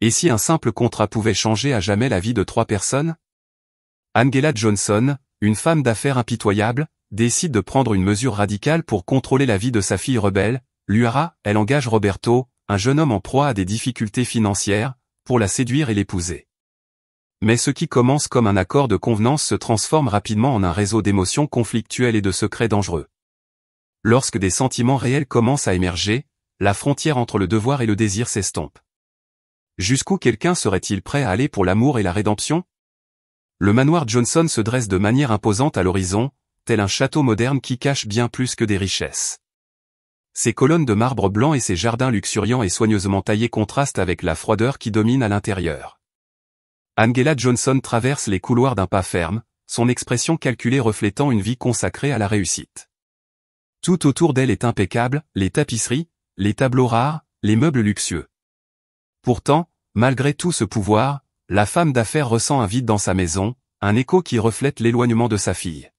Et si un simple contrat pouvait changer à jamais la vie de 3 personnes? Angela Johnson, une femme d'affaires impitoyable, décide de prendre une mesure radicale pour contrôler la vie de sa fille rebelle, Luara. Elle engage Roberto, un jeune homme en proie à des difficultés financières, pour la séduire et l'épouser. Mais ce qui commence comme un accord de convenance se transforme rapidement en un réseau d'émotions conflictuelles et de secrets dangereux. Lorsque des sentiments réels commencent à émerger, la frontière entre le devoir et le désir s'estompe. Jusqu'où quelqu'un serait-il prêt à aller pour l'amour et la rédemption? Le manoir Johnson se dresse de manière imposante à l'horizon, tel un château moderne qui cache bien plus que des richesses. Ses colonnes de marbre blanc et ses jardins luxuriants et soigneusement taillés contrastent avec la froideur qui domine à l'intérieur. Angela Johnson traverse les couloirs d'un pas ferme, son expression calculée reflétant une vie consacrée à la réussite. Tout autour d'elle est impeccable, les tapisseries, les tableaux rares, les meubles luxueux. Pourtant, malgré tout ce pouvoir, la femme d'affaires ressent un vide dans sa maison, un écho qui reflète l'éloignement de sa fille.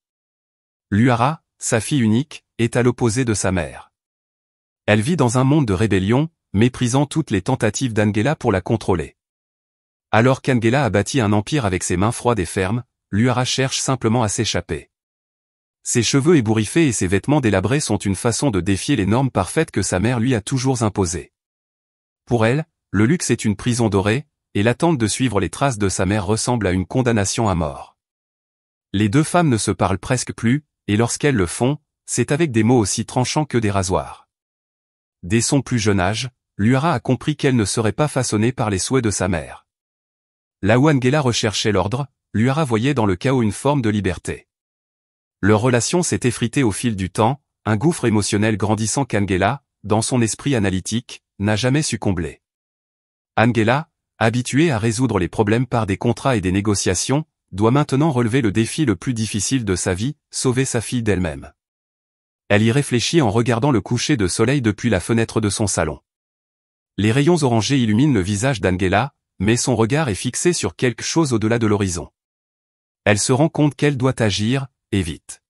Luara, sa fille unique, est à l'opposé de sa mère. Elle vit dans un monde de rébellion, méprisant toutes les tentatives d'Angela pour la contrôler. Alors qu'Angela a bâti un empire avec ses mains froides et fermes, Luara cherche simplement à s'échapper. Ses cheveux ébouriffés et ses vêtements délabrés sont une façon de défier les normes parfaites que sa mère lui a toujours imposées. Pour elle, le luxe est une prison dorée, et l'attente de suivre les traces de sa mère ressemble à une condamnation à mort. Les deux femmes ne se parlent presque plus, et lorsqu'elles le font, c'est avec des mots aussi tranchants que des rasoirs. Dès son plus jeune âge, Luara a compris qu'elle ne serait pas façonnée par les souhaits de sa mère. Là où Angela recherchait l'ordre, Luara voyait dans le chaos une forme de liberté. Leur relation s'est effritée au fil du temps, un gouffre émotionnel grandissant qu'Angela, dans son esprit analytique, n'a jamais su combler. Angela, habituée à résoudre les problèmes par des contrats et des négociations, doit maintenant relever le défi le plus difficile de sa vie, sauver sa fille d'elle-même. Elle y réfléchit en regardant le coucher de soleil depuis la fenêtre de son salon. Les rayons orangés illuminent le visage d'Angela, mais son regard est fixé sur quelque chose au-delà de l'horizon. Elle se rend compte qu'elle doit agir, et vite.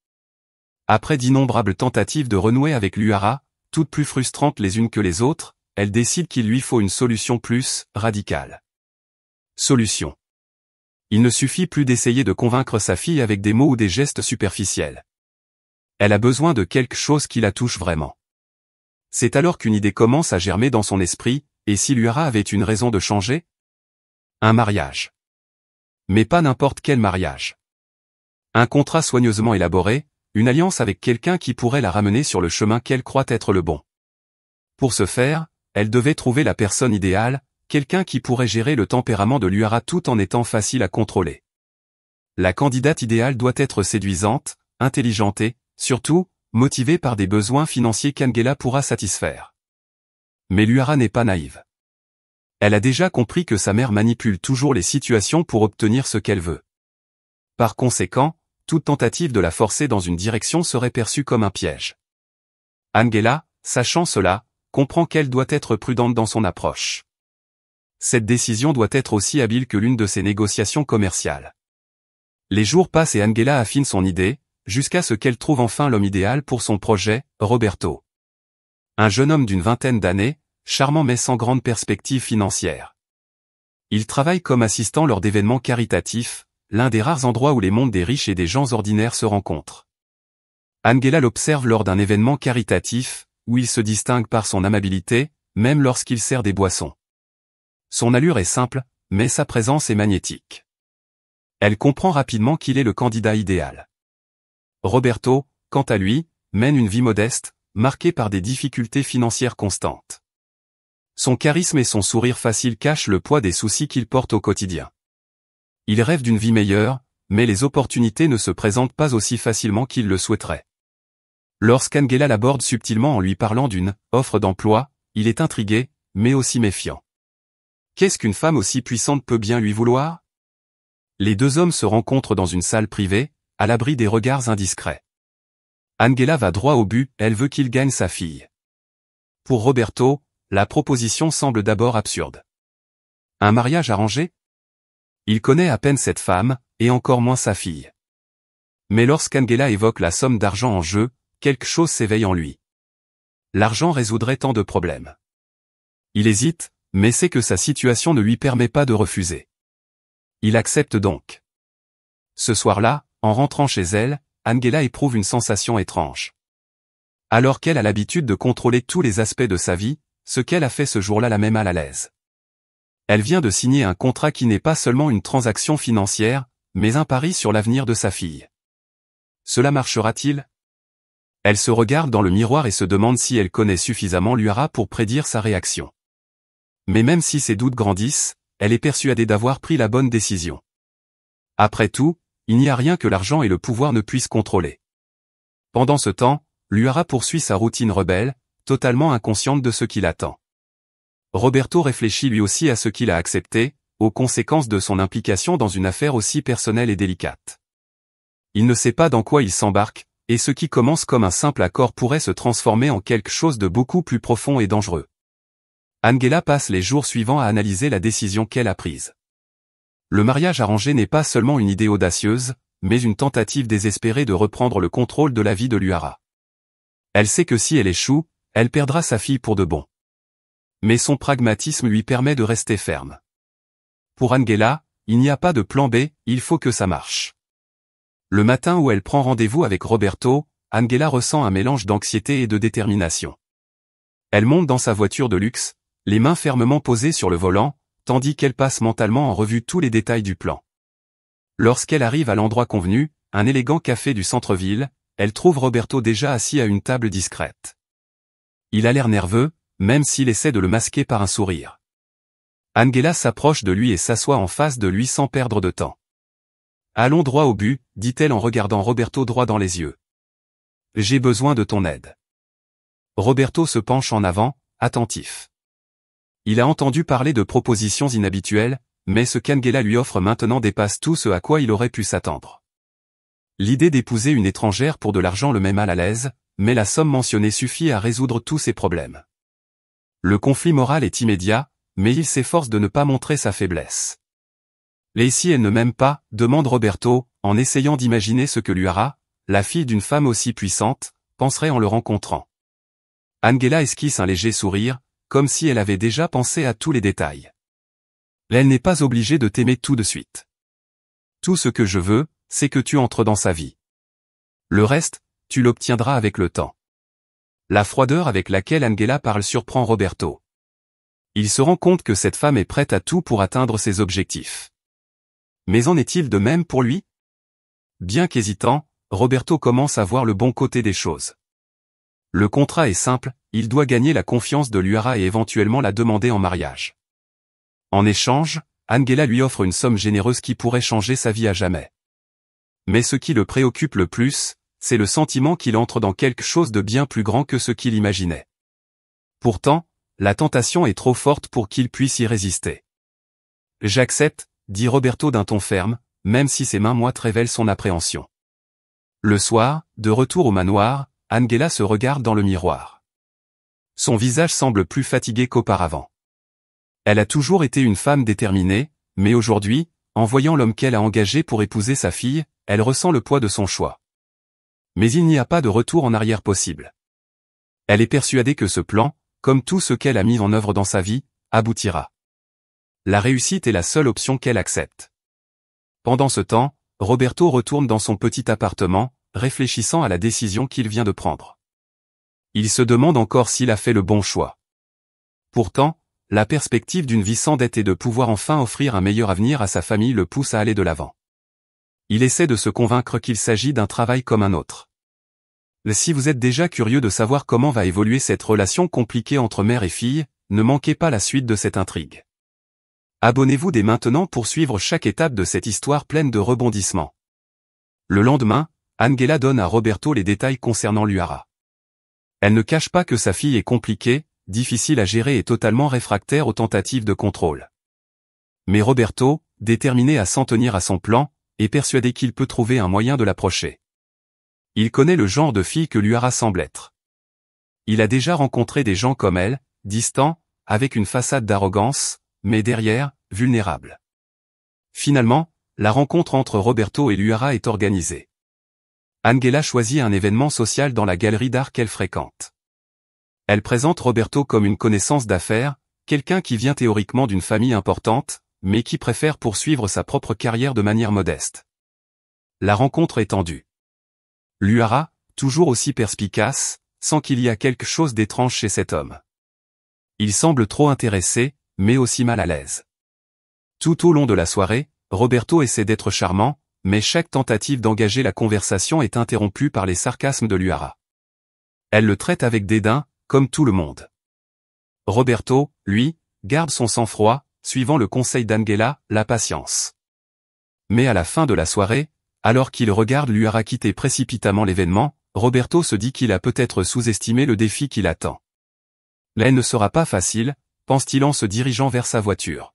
Après d'innombrables tentatives de renouer avec Luara, toutes plus frustrantes les unes que les autres, elle décide qu'il lui faut une solution plus radicale. Solution. Il ne suffit plus d'essayer de convaincre sa fille avec des mots ou des gestes superficiels. Elle a besoin de quelque chose qui la touche vraiment. C'est alors qu'une idée commence à germer dans son esprit, et si Luara avait une raison de changer? Un mariage. Mais pas n'importe quel mariage. Un contrat soigneusement élaboré, une alliance avec quelqu'un qui pourrait la ramener sur le chemin qu'elle croit être le bon. Pour ce faire, elle devait trouver la personne idéale, quelqu'un qui pourrait gérer le tempérament de Luara tout en étant facile à contrôler. La candidate idéale doit être séduisante, intelligente et, surtout, motivée par des besoins financiers qu'Angela pourra satisfaire. Mais Luara n'est pas naïve. Elle a déjà compris que sa mère manipule toujours les situations pour obtenir ce qu'elle veut. Par conséquent, toute tentative de la forcer dans une direction serait perçue comme un piège. Angela, sachant cela, comprend qu'elle doit être prudente dans son approche. Cette décision doit être aussi habile que l'une de ses négociations commerciales. Les jours passent et Angela affine son idée, jusqu'à ce qu'elle trouve enfin l'homme idéal pour son projet, Roberto. Un jeune homme d'une vingtaine d'années, charmant mais sans grande perspective financière. Il travaille comme assistant lors d'événements caritatifs, l'un des rares endroits où les mondes des riches et des gens ordinaires se rencontrent. Angela l'observe lors d'un événement caritatif, où il se distingue par son amabilité, même lorsqu'il sert des boissons. Son allure est simple, mais sa présence est magnétique. Elle comprend rapidement qu'il est le candidat idéal. Roberto, quant à lui, mène une vie modeste, marquée par des difficultés financières constantes. Son charisme et son sourire facile cachent le poids des soucis qu'il porte au quotidien. Il rêve d'une vie meilleure, mais les opportunités ne se présentent pas aussi facilement qu'il le souhaiterait. Lorsqu'Angela l'aborde subtilement en lui parlant d'une offre d'emploi, il est intrigué, mais aussi méfiant. Qu'est-ce qu'une femme aussi puissante peut bien lui vouloir? Les deux hommes se rencontrent dans une salle privée, à l'abri des regards indiscrets. Angela va droit au but, elle veut qu'il gagne sa fille. Pour Roberto, la proposition semble d'abord absurde. Un mariage arrangé? Il connaît à peine cette femme, et encore moins sa fille. Mais lorsqu'Angela évoque la somme d'argent en jeu, quelque chose s'éveille en lui. L'argent résoudrait tant de problèmes. Il hésite, mais sait que sa situation ne lui permet pas de refuser. Il accepte donc. Ce soir-là, en rentrant chez elle, Angela éprouve une sensation étrange. Alors qu'elle a l'habitude de contrôler tous les aspects de sa vie, ce qu'elle a fait ce jour-là la met mal à l'aise. Elle vient de signer un contrat qui n'est pas seulement une transaction financière, mais un pari sur l'avenir de sa fille. Cela marchera-t-il? Elle se regarde dans le miroir et se demande si elle connaît suffisamment Luara pour prédire sa réaction. Mais même si ses doutes grandissent, elle est persuadée d'avoir pris la bonne décision. Après tout, il n'y a rien que l'argent et le pouvoir ne puissent contrôler. Pendant ce temps, Luara poursuit sa routine rebelle, totalement inconsciente de ce qui l'attend. Roberto réfléchit lui aussi à ce qu'il a accepté, aux conséquences de son implication dans une affaire aussi personnelle et délicate. Il ne sait pas dans quoi il s'embarque, et ce qui commence comme un simple accord pourrait se transformer en quelque chose de beaucoup plus profond et dangereux. Angela passe les jours suivants à analyser la décision qu'elle a prise. Le mariage arrangé n'est pas seulement une idée audacieuse, mais une tentative désespérée de reprendre le contrôle de la vie de Luara. Elle sait que si elle échoue, elle perdra sa fille pour de bon. Mais son pragmatisme lui permet de rester ferme. Pour Angela, il n'y a pas de plan B, il faut que ça marche. Le matin où elle prend rendez-vous avec Roberto, Angela ressent un mélange d'anxiété et de détermination. Elle monte dans sa voiture de luxe, les mains fermement posées sur le volant, tandis qu'elle passe mentalement en revue tous les détails du plan. Lorsqu'elle arrive à l'endroit convenu, un élégant café du centre-ville, elle trouve Roberto déjà assis à une table discrète. Il a l'air nerveux, même s'il essaie de le masquer par un sourire. Angela s'approche de lui et s'assoit en face de lui sans perdre de temps. « Allons droit au but », dit-elle en regardant Roberto droit dans les yeux. « J'ai besoin de ton aide. » Roberto se penche en avant, attentif. Il a entendu parler de propositions inhabituelles, mais ce qu'Angela lui offre maintenant dépasse tout ce à quoi il aurait pu s'attendre. L'idée d'épouser une étrangère pour de l'argent le met mal à l'aise, mais la somme mentionnée suffit à résoudre tous ses problèmes. Le conflit moral est immédiat, mais il s'efforce de ne pas montrer sa faiblesse. « Et si elle ne m'aime pas ?» demande Roberto, en essayant d'imaginer ce que Luara, la fille d'une femme aussi puissante, penserait en le rencontrant. Angela esquisse un léger sourire, comme si elle avait déjà pensé à tous les détails. Elle n'est pas obligée de t'aimer tout de suite. Tout ce que je veux, c'est que tu entres dans sa vie. Le reste, tu l'obtiendras avec le temps. La froideur avec laquelle Angela parle surprend Roberto. Il se rend compte que cette femme est prête à tout pour atteindre ses objectifs. Mais en est-il de même pour lui? Bien qu'hésitant, Roberto commence à voir le bon côté des choses. Le contrat est simple, il doit gagner la confiance de Luara et éventuellement la demander en mariage. En échange, Angela lui offre une somme généreuse qui pourrait changer sa vie à jamais. Mais ce qui le préoccupe le plus, c'est le sentiment qu'il entre dans quelque chose de bien plus grand que ce qu'il imaginait. Pourtant, la tentation est trop forte pour qu'il puisse y résister. « J'accepte », dit Roberto d'un ton ferme, même si ses mains moites révèlent son appréhension. Le soir, de retour au manoir, Angela se regarde dans le miroir. Son visage semble plus fatigué qu'auparavant. Elle a toujours été une femme déterminée, mais aujourd'hui, en voyant l'homme qu'elle a engagé pour épouser sa fille, elle ressent le poids de son choix. Mais il n'y a pas de retour en arrière possible. Elle est persuadée que ce plan, comme tout ce qu'elle a mis en œuvre dans sa vie, aboutira. La réussite est la seule option qu'elle accepte. Pendant ce temps, Roberto retourne dans son petit appartement, réfléchissant à la décision qu'il vient de prendre. Il se demande encore s'il a fait le bon choix. Pourtant, la perspective d'une vie sans dette et de pouvoir enfin offrir un meilleur avenir à sa famille le pousse à aller de l'avant. Il essaie de se convaincre qu'il s'agit d'un travail comme un autre. Si vous êtes déjà curieux de savoir comment va évoluer cette relation compliquée entre mère et fille, ne manquez pas la suite de cette intrigue. Abonnez-vous dès maintenant pour suivre chaque étape de cette histoire pleine de rebondissements. Le lendemain, Angela donne à Roberto les détails concernant Luara. Elle ne cache pas que sa fille est compliquée, difficile à gérer et totalement réfractaire aux tentatives de contrôle. Mais Roberto, déterminé à s'en tenir à son plan, est persuadé qu'il peut trouver un moyen de l'approcher. Il connaît le genre de fille que Luara semble être. Il a déjà rencontré des gens comme elle, distants, avec une façade d'arrogance, mais derrière, vulnérables. Finalement, la rencontre entre Roberto et Luara est organisée. Angela choisit un événement social dans la galerie d'art qu'elle fréquente. Elle présente Roberto comme une connaissance d'affaires, quelqu'un qui vient théoriquement d'une famille importante, mais qui préfère poursuivre sa propre carrière de manière modeste. La rencontre est tendue. Luara, toujours aussi perspicace, sent qu'il y a quelque chose d'étrange chez cet homme. Il semble trop intéressé, mais aussi mal à l'aise. Tout au long de la soirée, Roberto essaie d'être charmant, mais chaque tentative d'engager la conversation est interrompue par les sarcasmes de Luara. Elle le traite avec dédain, comme tout le monde. Roberto, lui, garde son sang-froid, suivant le conseil d'Angela, la patience. Mais à la fin de la soirée, alors qu'il regarde Luara quitter précipitamment l'événement, Roberto se dit qu'il a peut-être sous-estimé le défi qui l'attend. Elle ne sera pas facile, pense-t-il en se dirigeant vers sa voiture.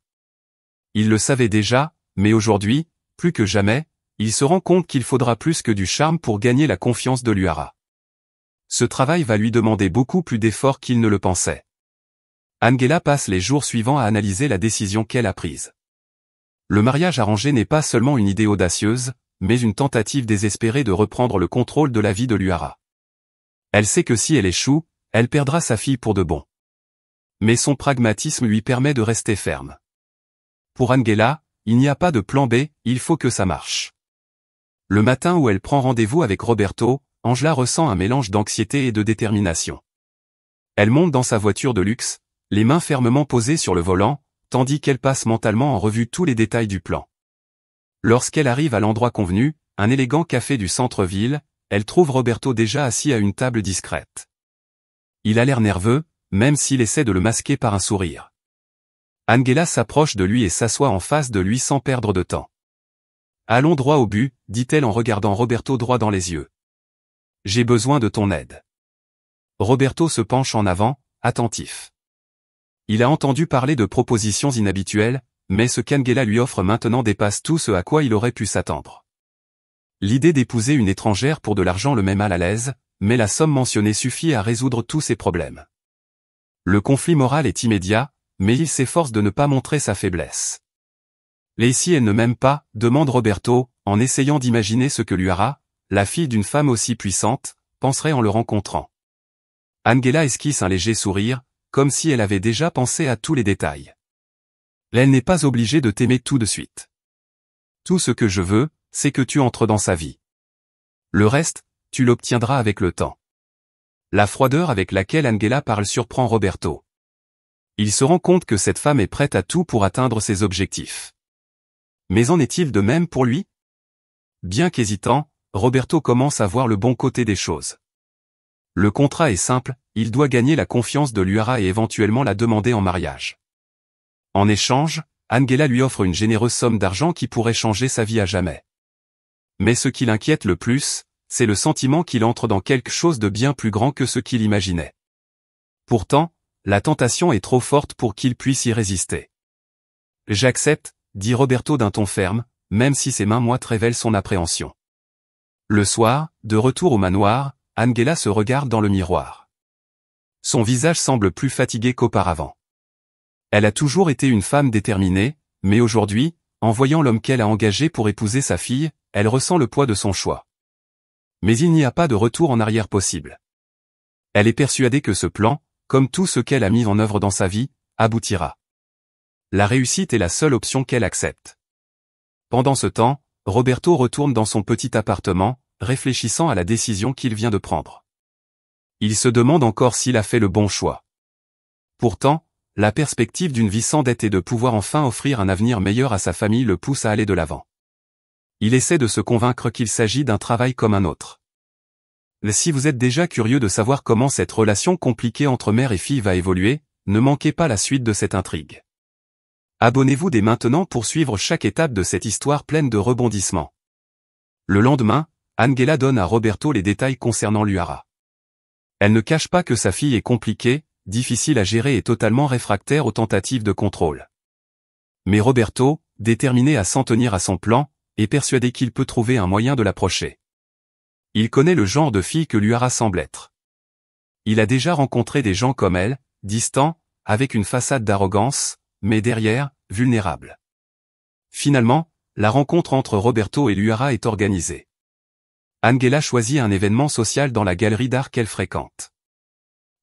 Il le savait déjà, mais aujourd'hui, plus que jamais, il se rend compte qu'il faudra plus que du charme pour gagner la confiance de Luara. Ce travail va lui demander beaucoup plus d'efforts qu'il ne le pensait. Angela passe les jours suivants à analyser la décision qu'elle a prise. Le mariage arrangé n'est pas seulement une idée audacieuse, mais une tentative désespérée de reprendre le contrôle de la vie de Luara. Elle sait que si elle échoue, elle perdra sa fille pour de bon. Mais son pragmatisme lui permet de rester ferme. Pour Angela, il n'y a pas de plan B, il faut que ça marche. Le matin où elle prend rendez-vous avec Roberto, Angela ressent un mélange d'anxiété et de détermination. Elle monte dans sa voiture de luxe, les mains fermement posées sur le volant, tandis qu'elle passe mentalement en revue tous les détails du plan. Lorsqu'elle arrive à l'endroit convenu, un élégant café du centre-ville, elle trouve Roberto déjà assis à une table discrète. Il a l'air nerveux, même s'il essaie de le masquer par un sourire. Angela s'approche de lui et s'assoit en face de lui sans perdre de temps. « Allons droit au but, dit-elle en regardant Roberto droit dans les yeux. « J'ai besoin de ton aide. » Roberto se penche en avant, attentif. Il a entendu parler de propositions inhabituelles, mais ce qu'Angela lui offre maintenant dépasse tout ce à quoi il aurait pu s'attendre. L'idée d'épouser une étrangère pour de l'argent le met mal à l'aise, mais la somme mentionnée suffit à résoudre tous ses problèmes. Le conflit moral est immédiat, mais il s'efforce de ne pas montrer sa faiblesse. « Et si elle ne m'aime pas ?» demande Roberto, en essayant d'imaginer ce que Luara, la fille d'une femme aussi puissante, penserait en le rencontrant. Angela esquisse un léger sourire, comme si elle avait déjà pensé à tous les détails. Elle n'est pas obligée de t'aimer tout de suite. Tout ce que je veux, c'est que tu entres dans sa vie. Le reste, tu l'obtiendras avec le temps. La froideur avec laquelle Angela parle surprend Roberto. Il se rend compte que cette femme est prête à tout pour atteindre ses objectifs. Mais en est-il de même pour lui? Bien qu'hésitant, Roberto commence à voir le bon côté des choses. Le contrat est simple, il doit gagner la confiance de Luara et éventuellement la demander en mariage. En échange, Angela lui offre une généreuse somme d'argent qui pourrait changer sa vie à jamais. Mais ce qui l'inquiète le plus, c'est le sentiment qu'il entre dans quelque chose de bien plus grand que ce qu'il imaginait. Pourtant, la tentation est trop forte pour qu'il puisse y résister. « J'accepte », dit Roberto d'un ton ferme, même si ses mains moites révèlent son appréhension. Le soir, de retour au manoir, Angela se regarde dans le miroir. Son visage semble plus fatigué qu'auparavant. Elle a toujours été une femme déterminée, mais aujourd'hui, en voyant l'homme qu'elle a engagé pour épouser sa fille, elle ressent le poids de son choix. Mais il n'y a pas de retour en arrière possible. Elle est persuadée que ce plan, comme tout ce qu'elle a mis en œuvre dans sa vie, aboutira. La réussite est la seule option qu'elle accepte. Pendant ce temps, Roberto retourne dans son petit appartement, réfléchissant à la décision qu'il vient de prendre. Il se demande encore s'il a fait le bon choix. Pourtant, la perspective d'une vie sans dette et de pouvoir enfin offrir un avenir meilleur à sa famille le pousse à aller de l'avant. Il essaie de se convaincre qu'il s'agit d'un travail comme un autre. Si vous êtes déjà curieux de savoir comment cette relation compliquée entre mère et fille va évoluer, ne manquez pas la suite de cette intrigue. Abonnez-vous dès maintenant pour suivre chaque étape de cette histoire pleine de rebondissements. Le lendemain, Angela donne à Roberto les détails concernant Luara. Elle ne cache pas que sa fille est compliquée, difficile à gérer et totalement réfractaire aux tentatives de contrôle. Mais Roberto, déterminé à s'en tenir à son plan, est persuadé qu'il peut trouver un moyen de l'approcher. Il connaît le genre de fille que Luara semble être. Il a déjà rencontré des gens comme elle, distants, avec une façade d'arrogance, mais derrière, vulnérables. Finalement, la rencontre entre Roberto et Luara est organisée. Angela choisit un événement social dans la galerie d'art qu'elle fréquente.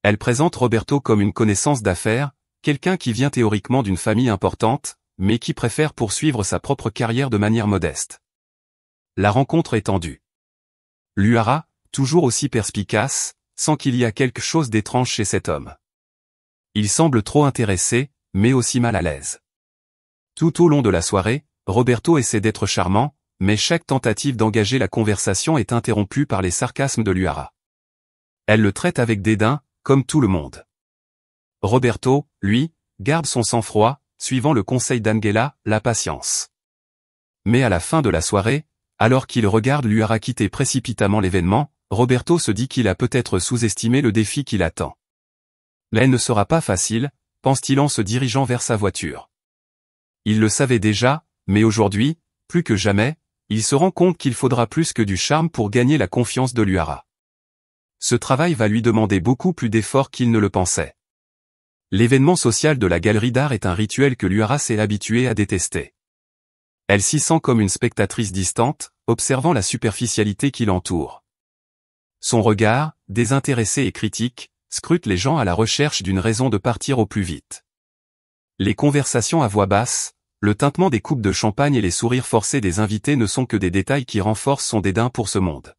Elle présente Roberto comme une connaissance d'affaires, quelqu'un qui vient théoriquement d'une famille importante, mais qui préfère poursuivre sa propre carrière de manière modeste. La rencontre est tendue. Luara, toujours aussi perspicace, sent qu'il y a quelque chose d'étrange chez cet homme. Il semble trop intéressé, mais aussi mal à l'aise. Tout au long de la soirée, Roberto essaie d'être charmant, mais chaque tentative d'engager la conversation est interrompue par les sarcasmes de Luara. Elle le traite avec dédain, comme tout le monde. Roberto, lui, garde son sang-froid, suivant le conseil d'Angela, la patience. Mais à la fin de la soirée, alors qu'il regarde Luara quitter précipitamment l'événement, Roberto se dit qu'il a peut-être sous-estimé le défi qui l'attend. Elle ne sera pas facile, pense-t-il en se dirigeant vers sa voiture. Il le savait déjà, mais aujourd'hui, plus que jamais, il se rend compte qu'il faudra plus que du charme pour gagner la confiance de Luara. Ce travail va lui demander beaucoup plus d'efforts qu'il ne le pensait. L'événement social de la galerie d'art est un rituel que Luara s'est habituée à détester. Elle s'y sent comme une spectatrice distante, observant la superficialité qui l'entoure. Son regard, désintéressé et critique, scrute les gens à la recherche d'une raison de partir au plus vite. Les conversations à voix basse, le tintement des coupes de champagne et les sourires forcés des invités ne sont que des détails qui renforcent son dédain pour ce monde.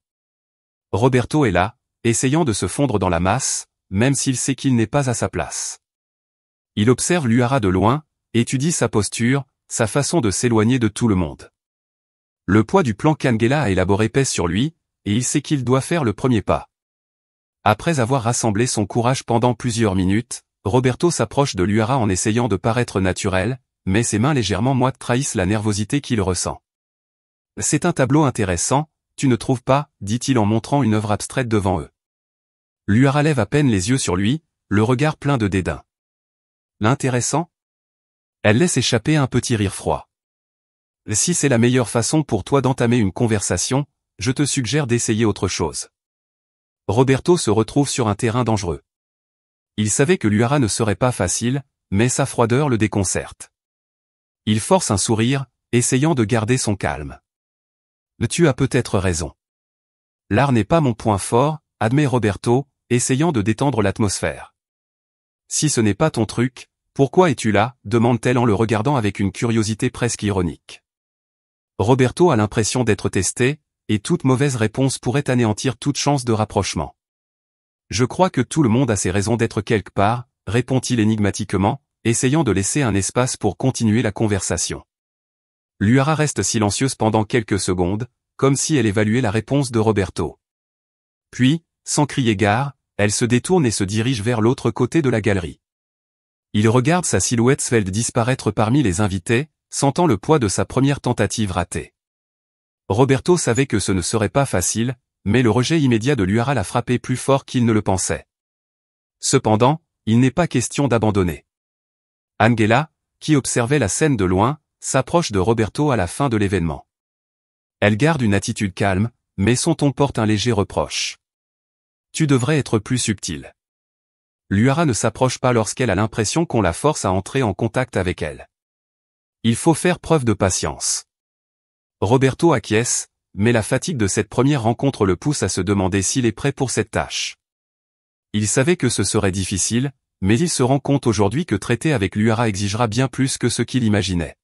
Roberto est là, essayant de se fondre dans la masse, même s'il sait qu'il n'est pas à sa place. Il observe Luara de loin, étudie sa posture, sa façon de s'éloigner de tout le monde. Le poids du plan qu'Angela a élaboré pèse sur lui, et il sait qu'il doit faire le premier pas. Après avoir rassemblé son courage pendant plusieurs minutes, Roberto s'approche de Luara en essayant de paraître naturel, mais ses mains légèrement moites trahissent la nervosité qu'il ressent. « C'est un tableau intéressant, tu ne trouves pas ?» dit-il en montrant une œuvre abstraite devant eux. Luara lève à peine les yeux sur lui, le regard plein de dédain. « L'intéressant ?» Elle laisse échapper un petit rire froid. « Si c'est la meilleure façon pour toi d'entamer une conversation, je te suggère d'essayer autre chose. » Roberto se retrouve sur un terrain dangereux. Il savait que Luara ne serait pas facile, mais sa froideur le déconcerte. Il force un sourire, essayant de garder son calme. « Tu as peut-être raison. L'art n'est pas mon point fort, admet Roberto, essayant de détendre l'atmosphère. Si ce n'est pas ton truc, pourquoi es-tu là ? Demande-t-elle en le regardant avec une curiosité presque ironique. Roberto a l'impression d'être testé, et toute mauvaise réponse pourrait anéantir toute chance de rapprochement. Je crois que tout le monde a ses raisons d'être quelque part, répond-il énigmatiquement, essayant de laisser un espace pour continuer la conversation. Luara reste silencieuse pendant quelques secondes, comme si elle évaluait la réponse de Roberto. Puis, sans crier gare, elle se détourne et se dirige vers l'autre côté de la galerie. Il regarde sa silhouette svelte disparaître parmi les invités, sentant le poids de sa première tentative ratée. Roberto savait que ce ne serait pas facile, mais le rejet immédiat de Luara l'a frappé plus fort qu'il ne le pensait. Cependant, il n'est pas question d'abandonner. Angela, qui observait la scène de loin, s'approche de Roberto à la fin de l'événement. Elle garde une attitude calme, mais son ton porte un léger reproche. « Tu devrais être plus subtil. » Luara ne s'approche pas lorsqu'elle a l'impression qu'on la force à entrer en contact avec elle. Il faut faire preuve de patience. Roberto acquiesce, mais la fatigue de cette première rencontre le pousse à se demander s'il est prêt pour cette tâche. Il savait que ce serait difficile, mais il se rend compte aujourd'hui que traiter avec Luara exigera bien plus que ce qu'il imaginait.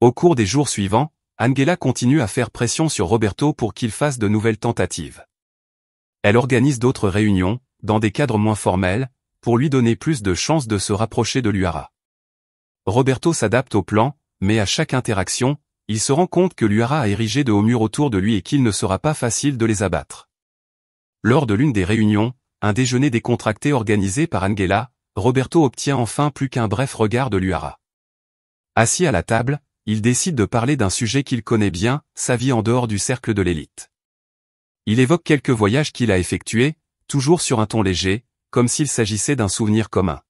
Au cours des jours suivants, Angela continue à faire pression sur Roberto pour qu'il fasse de nouvelles tentatives. Elle organise d'autres réunions, dans des cadres moins formels, pour lui donner plus de chances de se rapprocher de Luara. Roberto s'adapte au plan, mais à chaque interaction, il se rend compte que Luara a érigé de hauts murs autour de lui et qu'il ne sera pas facile de les abattre. Lors de l'une des réunions, un déjeuner décontracté organisé par Angela, Roberto obtient enfin plus qu'un bref regard de Luara. Assis à la table, il décide de parler d'un sujet qu'il connaît bien, sa vie en dehors du cercle de l'élite. Il évoque quelques voyages qu'il a effectués, toujours sur un ton léger, comme s'il s'agissait d'un souvenir commun.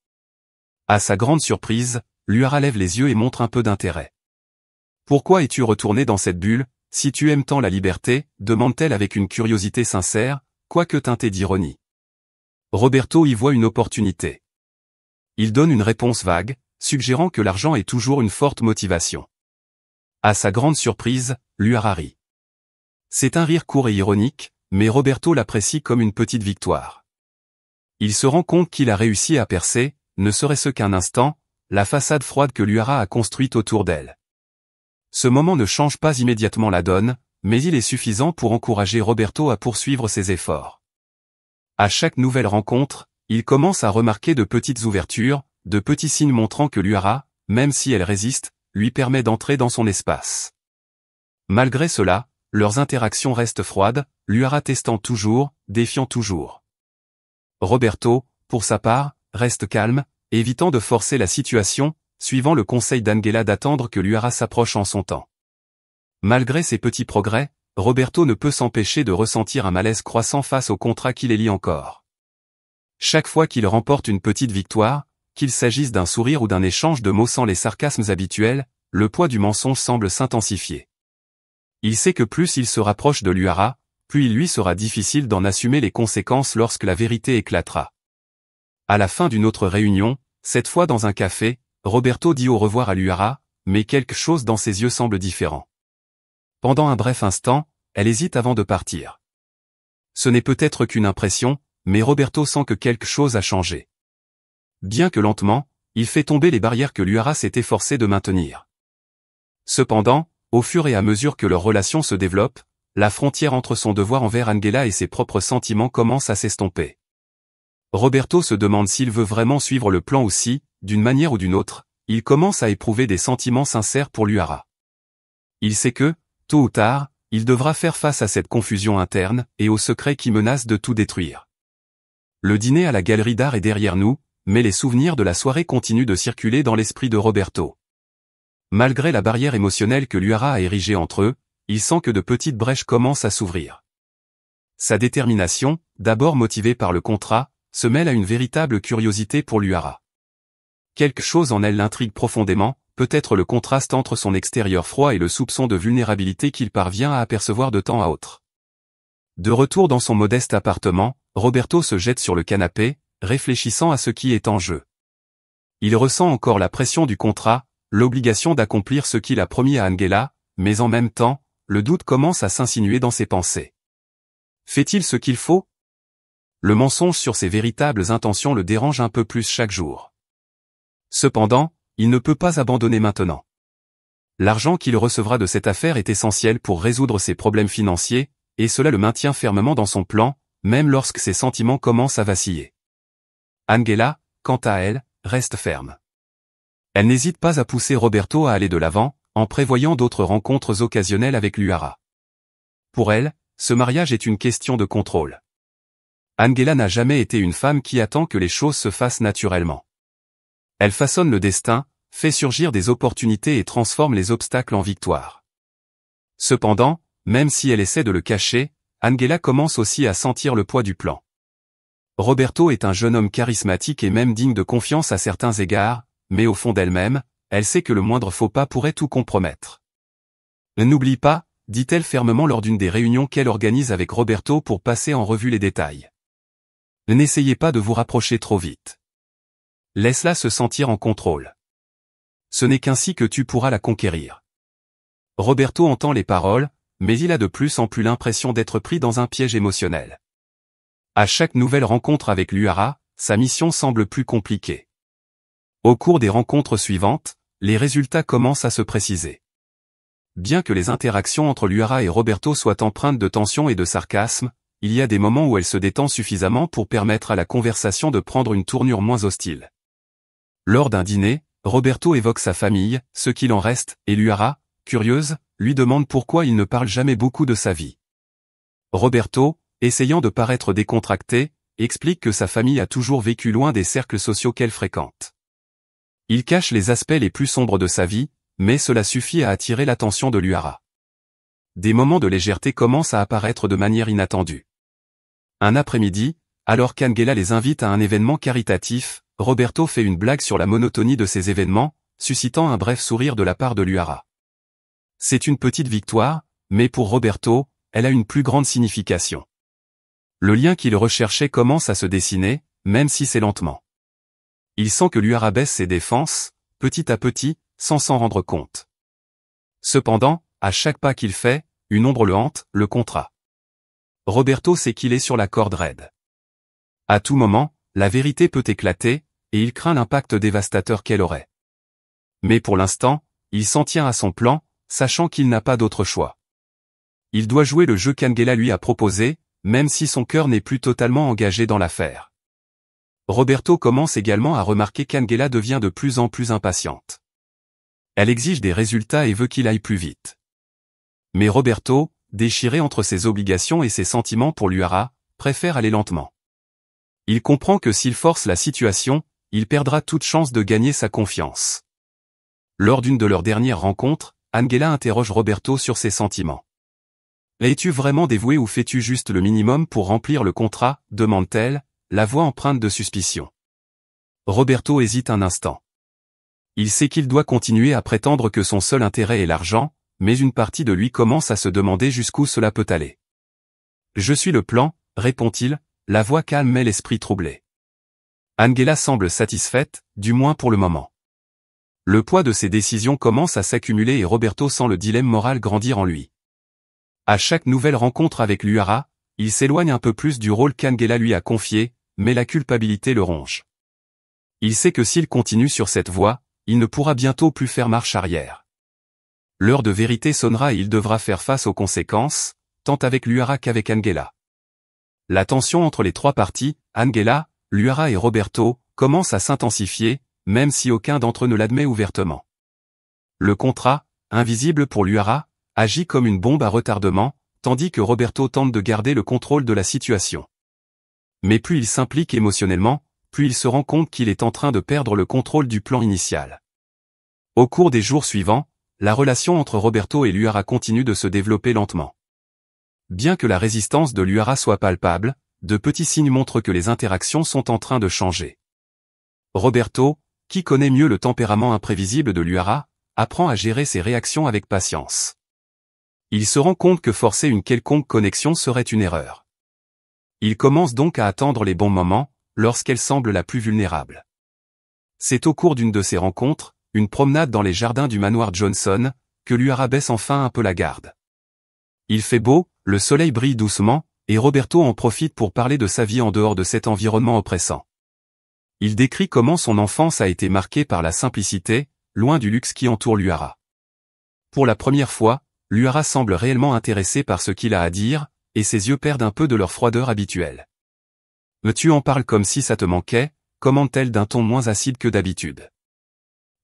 À sa grande surprise, Luara lève les yeux et montre un peu d'intérêt. « Pourquoi es-tu retourné dans cette bulle, si tu aimes tant la liberté ?» demande-t-elle avec une curiosité sincère, quoique teintée d'ironie. Roberto y voit une opportunité. Il donne une réponse vague, suggérant que l'argent est toujours une forte motivation. À sa grande surprise, Luara rit. C'est un rire court et ironique, mais Roberto l'apprécie comme une petite victoire. Il se rend compte qu'il a réussi à percer, ne serait-ce qu'un instant, la façade froide que Luara a construite autour d'elle. Ce moment ne change pas immédiatement la donne, mais il est suffisant pour encourager Roberto à poursuivre ses efforts. À chaque nouvelle rencontre, il commence à remarquer de petites ouvertures, de petits signes montrant que Luara, même si elle résiste, lui permet d'entrer dans son espace. Malgré cela, leurs interactions restent froides, Luara testant toujours, défiant toujours. Roberto, pour sa part, reste calme, évitant de forcer la situation, suivant le conseil d'Angela d'attendre que Luara s'approche en son temps. Malgré ces petits progrès, Roberto ne peut s'empêcher de ressentir un malaise croissant face au contrat qui les lie encore. Chaque fois qu'il remporte une petite victoire, qu'il s'agisse d'un sourire ou d'un échange de mots sans les sarcasmes habituels, le poids du mensonge semble s'intensifier. Il sait que plus il se rapproche de Luara, plus il lui sera difficile d'en assumer les conséquences lorsque la vérité éclatera. À la fin d'une autre réunion, cette fois dans un café, Roberto dit au revoir à Luara, mais quelque chose dans ses yeux semble différent. Pendant un bref instant, elle hésite avant de partir. Ce n'est peut-être qu'une impression, mais Roberto sent que quelque chose a changé. Bien que lentement, il fait tomber les barrières que Luara s'est efforcé de maintenir. Cependant, au fur et à mesure que leur relation se développe, la frontière entre son devoir envers Angela et ses propres sentiments commence à s'estomper. Roberto se demande s'il veut vraiment suivre le plan ou si, d'une manière ou d'une autre, il commence à éprouver des sentiments sincères pour Luara. Il sait que, tôt ou tard, il devra faire face à cette confusion interne et aux secrets qui menacent de tout détruire. Le dîner à la galerie d'art est derrière nous, mais les souvenirs de la soirée continuent de circuler dans l'esprit de Roberto. Malgré la barrière émotionnelle que Luara a érigée entre eux, il sent que de petites brèches commencent à s'ouvrir. Sa détermination, d'abord motivée par le contrat, se mêle à une véritable curiosité pour Luara. Quelque chose en elle l'intrigue profondément, peut-être le contraste entre son extérieur froid et le soupçon de vulnérabilité qu'il parvient à apercevoir de temps à autre. De retour dans son modeste appartement, Roberto se jette sur le canapé, réfléchissant à ce qui est en jeu. Il ressent encore la pression du contrat, l'obligation d'accomplir ce qu'il a promis à Angela, mais en même temps, le doute commence à s'insinuer dans ses pensées. Fait-il ce qu'il faut ? Le mensonge sur ses véritables intentions le dérange un peu plus chaque jour. Cependant, il ne peut pas abandonner maintenant. L'argent qu'il recevra de cette affaire est essentiel pour résoudre ses problèmes financiers, et cela le maintient fermement dans son plan, même lorsque ses sentiments commencent à vaciller. Angela, quant à elle, reste ferme. Elle n'hésite pas à pousser Roberto à aller de l'avant, en prévoyant d'autres rencontres occasionnelles avec Luara. Pour elle, ce mariage est une question de contrôle. Angela n'a jamais été une femme qui attend que les choses se fassent naturellement. Elle façonne le destin, fait surgir des opportunités et transforme les obstacles en victoires. Cependant, même si elle essaie de le cacher, Angela commence aussi à sentir le poids du plan. Roberto est un jeune homme charismatique et même digne de confiance à certains égards, mais au fond d'elle-même, elle sait que le moindre faux pas pourrait tout compromettre. N'oublie pas, dit-elle fermement lors d'une des réunions qu'elle organise avec Roberto pour passer en revue les détails. N'essayez pas de vous rapprocher trop vite. Laisse-la se sentir en contrôle. Ce n'est qu'ainsi que tu pourras la conquérir. Roberto entend les paroles, mais il a de plus en plus l'impression d'être pris dans un piège émotionnel. À chaque nouvelle rencontre avec Luara, sa mission semble plus compliquée. Au cours des rencontres suivantes, les résultats commencent à se préciser. Bien que les interactions entre Luara et Roberto soient empreintes de tension et de sarcasme, il y a des moments où elle se détend suffisamment pour permettre à la conversation de prendre une tournure moins hostile. Lors d'un dîner, Roberto évoque sa famille, ce qu'il en reste, et Luara, curieuse, lui demande pourquoi il ne parle jamais beaucoup de sa vie. Roberto, essayant de paraître décontracté, explique que sa famille a toujours vécu loin des cercles sociaux qu'elle fréquente. Il cache les aspects les plus sombres de sa vie, mais cela suffit à attirer l'attention de Luara. Des moments de légèreté commencent à apparaître de manière inattendue. Un après-midi, alors qu'Angela les invite à un événement caritatif, Roberto fait une blague sur la monotonie de ces événements, suscitant un bref sourire de la part de Luara. C'est une petite victoire, mais pour Roberto, elle a une plus grande signification. Le lien qu'il recherchait commence à se dessiner, même si c'est lentement. Il sent que Luara baisse ses défenses, petit à petit, sans s'en rendre compte. Cependant, à chaque pas qu'il fait, une ombre le hante, le contrat. Roberto sait qu'il est sur la corde raide. À tout moment, la vérité peut éclater, et il craint l'impact dévastateur qu'elle aurait. Mais pour l'instant, il s'en tient à son plan, sachant qu'il n'a pas d'autre choix. Il doit jouer le jeu qu'Angela lui a proposé, même si son cœur n'est plus totalement engagé dans l'affaire. Roberto commence également à remarquer qu'Angela devient de plus en plus impatiente. Elle exige des résultats et veut qu'il aille plus vite. Mais Roberto, déchiré entre ses obligations et ses sentiments pour Liara, préfère aller lentement. Il comprend que s'il force la situation, il perdra toute chance de gagner sa confiance. Lors d'une de leurs dernières rencontres, Angela interroge Roberto sur ses sentiments. « Es-tu vraiment dévoué ou fais-tu juste le minimum pour remplir le contrat ?» demande-t-elle, la voix empreinte de suspicion. Roberto hésite un instant. Il sait qu'il doit continuer à prétendre que son seul intérêt est l'argent, mais une partie de lui commence à se demander jusqu'où cela peut aller. « Je suis le plan », répond-il, la voix calme mais l'esprit troublé. Angela semble satisfaite, du moins pour le moment. Le poids de ses décisions commence à s'accumuler et Roberto sent le dilemme moral grandir en lui. À chaque nouvelle rencontre avec Liara, il s'éloigne un peu plus du rôle qu'Angela lui a confié, mais la culpabilité le ronge. Il sait que s'il continue sur cette voie, il ne pourra bientôt plus faire marche arrière. L'heure de vérité sonnera et il devra faire face aux conséquences, tant avec Liara qu'avec Angela. La tension entre les trois parties, Angela, Liara et Roberto, commence à s'intensifier, même si aucun d'entre eux ne l'admet ouvertement. Le contrat, invisible pour Liara, agit comme une bombe à retardement, tandis que Roberto tente de garder le contrôle de la situation. Mais plus il s'implique émotionnellement, plus il se rend compte qu'il est en train de perdre le contrôle du plan initial. Au cours des jours suivants, la relation entre Roberto et Liara continue de se développer lentement. Bien que la résistance de Liara soit palpable, de petits signes montrent que les interactions sont en train de changer. Roberto, qui connaît mieux le tempérament imprévisible de Liara, apprend à gérer ses réactions avec patience. Il se rend compte que forcer une quelconque connexion serait une erreur. Il commence donc à attendre les bons moments, lorsqu'elle semble la plus vulnérable. C'est au cours d'une de ces rencontres, une promenade dans les jardins du manoir Johnson, que Liara baisse enfin un peu la garde. Il fait beau, le soleil brille doucement, et Roberto en profite pour parler de sa vie en dehors de cet environnement oppressant. Il décrit comment son enfance a été marquée par la simplicité, loin du luxe qui entoure Liara. Pour la première fois, Liara semble réellement intéressée par ce qu'il a à dire, et ses yeux perdent un peu de leur froideur habituelle. « Mais tu en parles comme si ça te manquait », commente-t-elle d'un ton moins acide que d'habitude.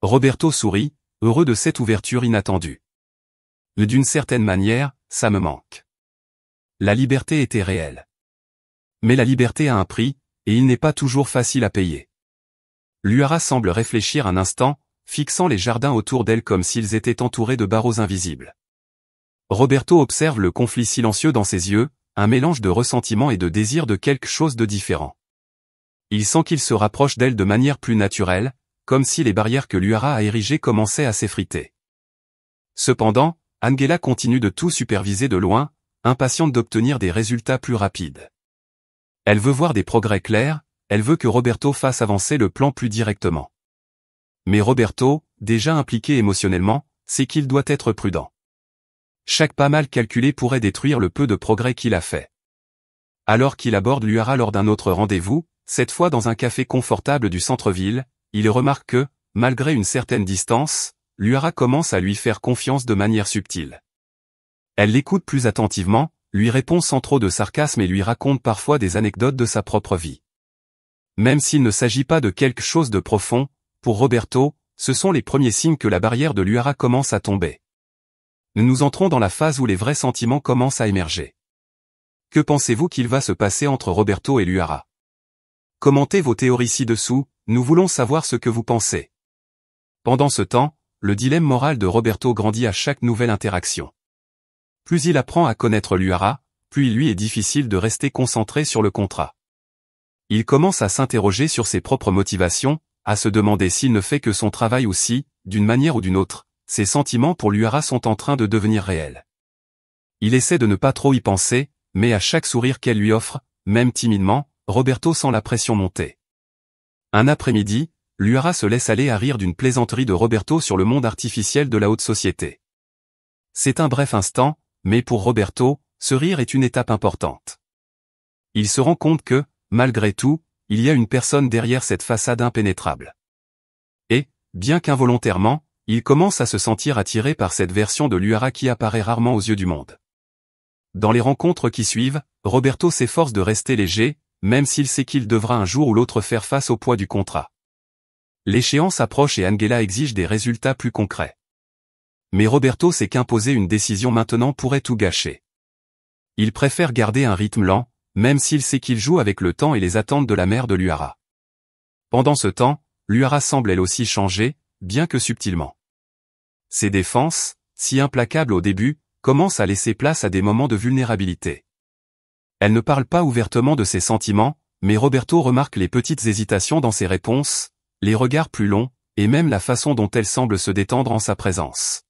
Roberto sourit, heureux de cette ouverture inattendue. « D'une certaine manière, ça me manque. » La liberté était réelle. Mais la liberté a un prix, et il n'est pas toujours facile à payer. Liara semble réfléchir un instant, fixant les jardins autour d'elle comme s'ils étaient entourés de barreaux invisibles. Roberto observe le conflit silencieux dans ses yeux, un mélange de ressentiment et de désir de quelque chose de différent. Il sent qu'il se rapproche d'elle de manière plus naturelle, comme si les barrières que Liara a érigées commençaient à s'effriter. Cependant, Angela continue de tout superviser de loin, impatiente d'obtenir des résultats plus rapides. Elle veut voir des progrès clairs, elle veut que Roberto fasse avancer le plan plus directement. Mais Roberto, déjà impliqué émotionnellement, sait qu'il doit être prudent. Chaque pas mal calculé pourrait détruire le peu de progrès qu'il a fait. Alors qu'il aborde Liara lors d'un autre rendez-vous, cette fois dans un café confortable du centre-ville, il remarque que, malgré une certaine distance, Liara commence à lui faire confiance de manière subtile. Elle l'écoute plus attentivement, lui répond sans trop de sarcasme et lui raconte parfois des anecdotes de sa propre vie. Même s'il ne s'agit pas de quelque chose de profond, pour Roberto, ce sont les premiers signes que la barrière de Liara commence à tomber. Nous entrons dans la phase où les vrais sentiments commencent à émerger. Que pensez-vous qu'il va se passer entre Roberto et Liara? Commentez vos théories ci-dessous, nous voulons savoir ce que vous pensez. Pendant ce temps, le dilemme moral de Roberto grandit à chaque nouvelle interaction. Plus il apprend à connaître Liara, plus il lui est difficile de rester concentré sur le contrat. Il commence à s'interroger sur ses propres motivations, à se demander s'il ne fait que son travail ou si, d'une manière ou d'une autre, ses sentiments pour Liara sont en train de devenir réels. Il essaie de ne pas trop y penser, mais à chaque sourire qu'elle lui offre, même timidement, Roberto sent la pression monter. Un après-midi, Liara se laisse aller à rire d'une plaisanterie de Roberto sur le monde artificiel de la haute société. C'est un bref instant, mais pour Roberto, ce rire est une étape importante. Il se rend compte que, malgré tout, il y a une personne derrière cette façade impénétrable. Et, bien qu'involontairement, il commence à se sentir attiré par cette version de Luara qui apparaît rarement aux yeux du monde. Dans les rencontres qui suivent, Roberto s'efforce de rester léger, même s'il sait qu'il devra un jour ou l'autre faire face au poids du contrat. L'échéance approche et Angela exige des résultats plus concrets. Mais Roberto sait qu'imposer une décision maintenant pourrait tout gâcher. Il préfère garder un rythme lent, même s'il sait qu'il joue avec le temps et les attentes de la mère de Luara. Pendant ce temps, Luara semble elle aussi changer, bien que subtilement. Ses défenses, si implacables au début, commencent à laisser place à des moments de vulnérabilité. Elle ne parle pas ouvertement de ses sentiments, mais Roberto remarque les petites hésitations dans ses réponses, les regards plus longs, et même la façon dont elle semble se détendre en sa présence.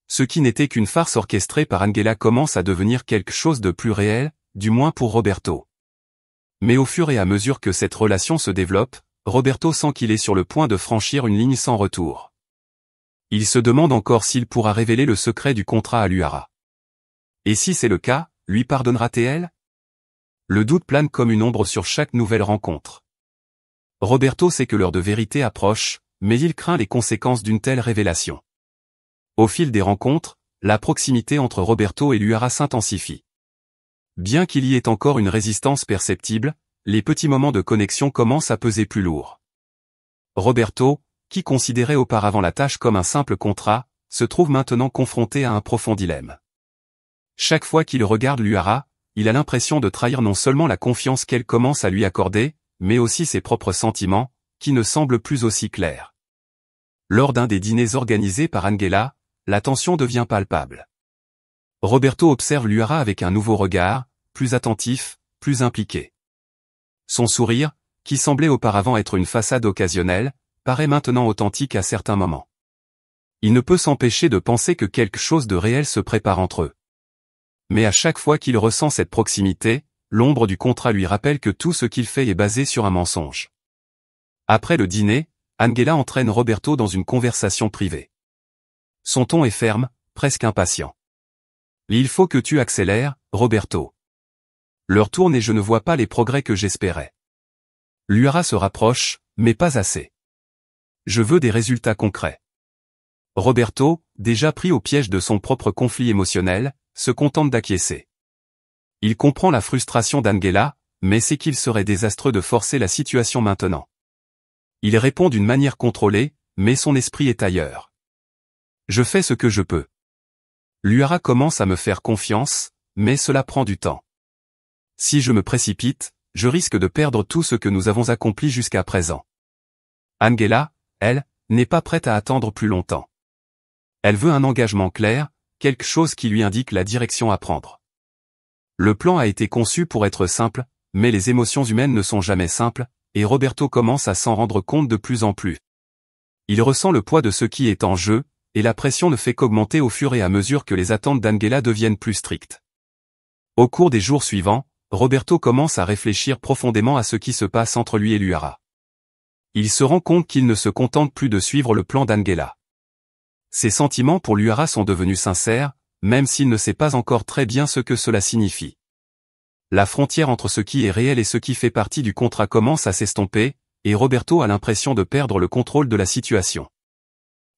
Ce qui n'était qu'une farce orchestrée par Angela commence à devenir quelque chose de plus réel, du moins pour Roberto. Mais au fur et à mesure que cette relation se développe, Roberto sent qu'il est sur le point de franchir une ligne sans retour. Il se demande encore s'il pourra révéler le secret du contrat à Luara. Et si c'est le cas, lui pardonnera-t-elle? Le doute plane comme une ombre sur chaque nouvelle rencontre. Roberto sait que l'heure de vérité approche, mais il craint les conséquences d'une telle révélation. Au fil des rencontres, la proximité entre Roberto et Luara s'intensifie. Bien qu'il y ait encore une résistance perceptible, les petits moments de connexion commencent à peser plus lourd. Roberto, qui considérait auparavant la tâche comme un simple contrat, se trouve maintenant confronté à un profond dilemme. Chaque fois qu'il regarde Luara, il a l'impression de trahir non seulement la confiance qu'elle commence à lui accorder, mais aussi ses propres sentiments, qui ne semblent plus aussi clairs. Lors d'un des dîners organisés par Angela, la tension devient palpable. Roberto observe Luara avec un nouveau regard, plus attentif, plus impliqué. Son sourire, qui semblait auparavant être une façade occasionnelle, paraît maintenant authentique à certains moments. Il ne peut s'empêcher de penser que quelque chose de réel se prépare entre eux. Mais à chaque fois qu'il ressent cette proximité, l'ombre du contrat lui rappelle que tout ce qu'il fait est basé sur un mensonge. Après le dîner, Angela entraîne Roberto dans une conversation privée. Son ton est ferme, presque impatient. « Il faut que tu accélères, Roberto. L'heure tourne et je ne vois pas les progrès que j'espérais. » Luara se rapproche, mais pas assez. « Je veux des résultats concrets. » Roberto, déjà pris au piège de son propre conflit émotionnel, se contente d'acquiescer. Il comprend la frustration d'Angela, mais sait qu'il serait désastreux de forcer la situation maintenant. Il répond d'une manière contrôlée, mais son esprit est ailleurs. « Je fais ce que je peux. » Luara commence à me faire confiance, mais cela prend du temps. Si je me précipite, je risque de perdre tout ce que nous avons accompli jusqu'à présent. Angela, elle, n'est pas prête à attendre plus longtemps. Elle veut un engagement clair, quelque chose qui lui indique la direction à prendre. Le plan a été conçu pour être simple, mais les émotions humaines ne sont jamais simples, et Roberto commence à s'en rendre compte de plus en plus. Il ressent le poids de ce qui est en jeu, et la pression ne fait qu'augmenter au fur et à mesure que les attentes d'Angela deviennent plus strictes. Au cours des jours suivants, Roberto commence à réfléchir profondément à ce qui se passe entre lui et Luara. Il se rend compte qu'il ne se contente plus de suivre le plan d'Angela. Ses sentiments pour Luara sont devenus sincères, même s'il ne sait pas encore très bien ce que cela signifie. La frontière entre ce qui est réel et ce qui fait partie du contrat commence à s'estomper, et Roberto a l'impression de perdre le contrôle de la situation.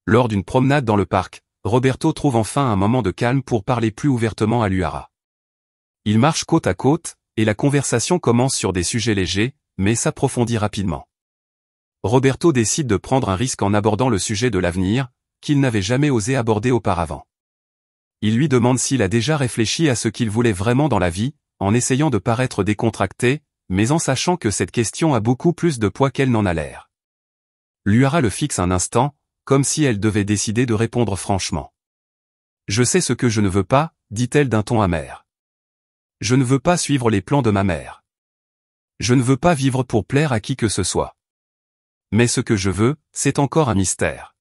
Lors d'une promenade dans le parc, Roberto trouve enfin un moment de calme pour parler plus ouvertement à Luara. Ils marchent côte à côte, et la conversation commence sur des sujets légers, mais s'approfondit rapidement. Roberto décide de prendre un risque en abordant le sujet de l'avenir, qu'il n'avait jamais osé aborder auparavant. Il lui demande s'il a déjà réfléchi à ce qu'il voulait vraiment dans la vie, en essayant de paraître décontracté, mais en sachant que cette question a beaucoup plus de poids qu'elle n'en a l'air. Luara le fixe un instant, comme si elle devait décider de répondre franchement. « Je sais ce que je ne veux pas, dit-elle d'un ton amer. Je ne veux pas suivre les plans de ma mère. Je ne veux pas vivre pour plaire à qui que ce soit. Mais ce que je veux, c'est encore un mystère. »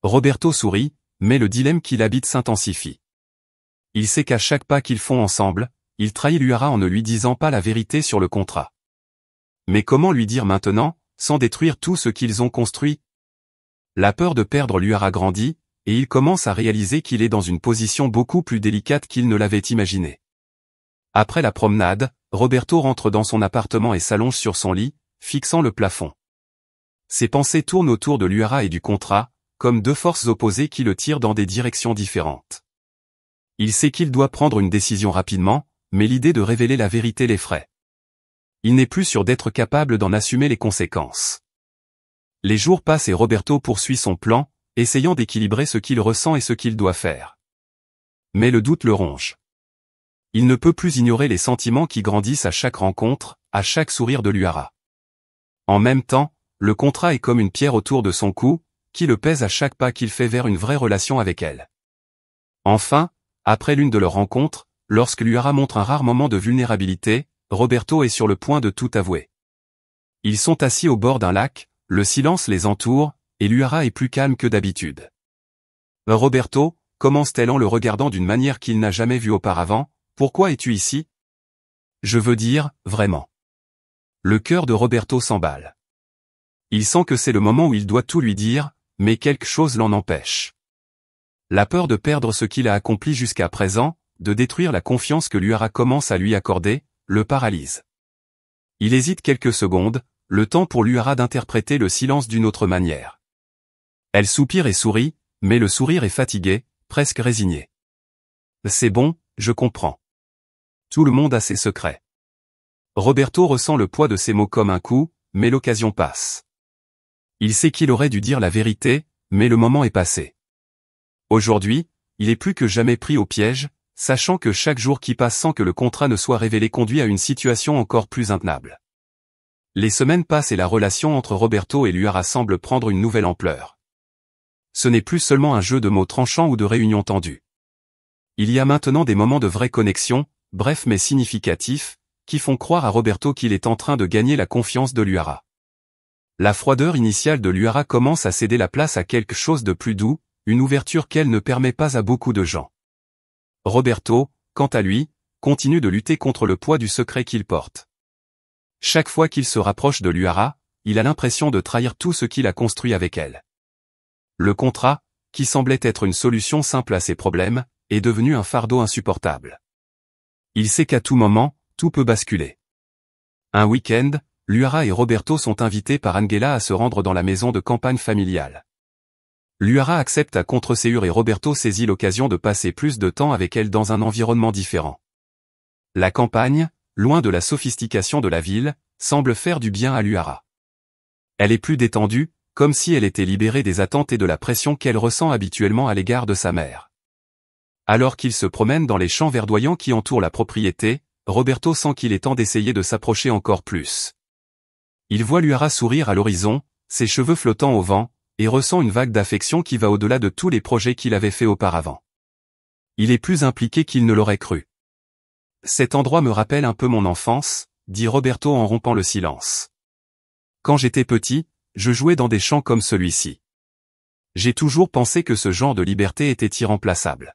Roberto sourit, mais le dilemme qui l'habite s'intensifie. Il sait qu'à chaque pas qu'ils font ensemble, il trahit Luara en ne lui disant pas la vérité sur le contrat. Mais comment lui dire maintenant, sans détruire tout ce qu'ils ont construit? La peur de perdre Luara grandit, et il commence à réaliser qu'il est dans une position beaucoup plus délicate qu'il ne l'avait imaginé. Après la promenade, Roberto rentre dans son appartement et s'allonge sur son lit, fixant le plafond. Ses pensées tournent autour de Luara et du contrat, comme deux forces opposées qui le tirent dans des directions différentes. Il sait qu'il doit prendre une décision rapidement, mais l'idée de révéler la vérité l'effraie. Il n'est plus sûr d'être capable d'en assumer les conséquences. Les jours passent et Roberto poursuit son plan, essayant d'équilibrer ce qu'il ressent et ce qu'il doit faire. Mais le doute le ronge. Il ne peut plus ignorer les sentiments qui grandissent à chaque rencontre, à chaque sourire de Luara. En même temps, le contrat est comme une pierre autour de son cou, qui le pèse à chaque pas qu'il fait vers une vraie relation avec elle. Enfin, après l'une de leurs rencontres, lorsque Luara montre un rare moment de vulnérabilité, Roberto est sur le point de tout avouer. Ils sont assis au bord d'un lac, le silence les entoure, et Luara est plus calme que d'habitude. Roberto, commence-t-elle en le regardant d'une manière qu'il n'a jamais vue auparavant, pourquoi es-tu ici? Je veux dire, vraiment. Le cœur de Roberto s'emballe. Il sent que c'est le moment où il doit tout lui dire, mais quelque chose l'en empêche. La peur de perdre ce qu'il a accompli jusqu'à présent, de détruire la confiance que Luara commence à lui accorder, le paralyse. Il hésite quelques secondes, le temps pour Luara d'interpréter le silence d'une autre manière. Elle soupire et sourit, mais le sourire est fatigué, presque résigné. C'est bon, je comprends. Tout le monde a ses secrets. Roberto ressent le poids de ces mots comme un coup, mais l'occasion passe. Il sait qu'il aurait dû dire la vérité, mais le moment est passé. Aujourd'hui, il est plus que jamais pris au piège, sachant que chaque jour qui passe sans que le contrat ne soit révélé conduit à une situation encore plus intenable. Les semaines passent et la relation entre Roberto et Luara semble prendre une nouvelle ampleur. Ce n'est plus seulement un jeu de mots tranchants ou de réunions tendues. Il y a maintenant des moments de vraie connexion, brefs mais significatifs, qui font croire à Roberto qu'il est en train de gagner la confiance de Luara. La froideur initiale de Luara commence à céder la place à quelque chose de plus doux, une ouverture qu'elle ne permet pas à beaucoup de gens. Roberto, quant à lui, continue de lutter contre le poids du secret qu'il porte. Chaque fois qu'il se rapproche de Luara, il a l'impression de trahir tout ce qu'il a construit avec elle. Le contrat, qui semblait être une solution simple à ses problèmes, est devenu un fardeau insupportable. Il sait qu'à tout moment, tout peut basculer. Un week-end, Luara et Roberto sont invités par Angela à se rendre dans la maison de campagne familiale. Luara accepte à contre-ségur et Roberto saisit l'occasion de passer plus de temps avec elle dans un environnement différent. La campagne, loin de la sophistication de la ville, semble faire du bien à Luara. Elle est plus détendue, comme si elle était libérée des attentes et de la pression qu'elle ressent habituellement à l'égard de sa mère. Alors qu'il se promène dans les champs verdoyants qui entourent la propriété, Roberto sent qu'il est temps d'essayer de s'approcher encore plus. Il voit Luara sourire à l'horizon, ses cheveux flottant au vent, et ressent une vague d'affection qui va au-delà de tous les projets qu'il avait faits auparavant. Il est plus impliqué qu'il ne l'aurait cru. Cet endroit me rappelle un peu mon enfance, dit Roberto en rompant le silence. Quand j'étais petit, je jouais dans des champs comme celui-ci. J'ai toujours pensé que ce genre de liberté était irremplaçable.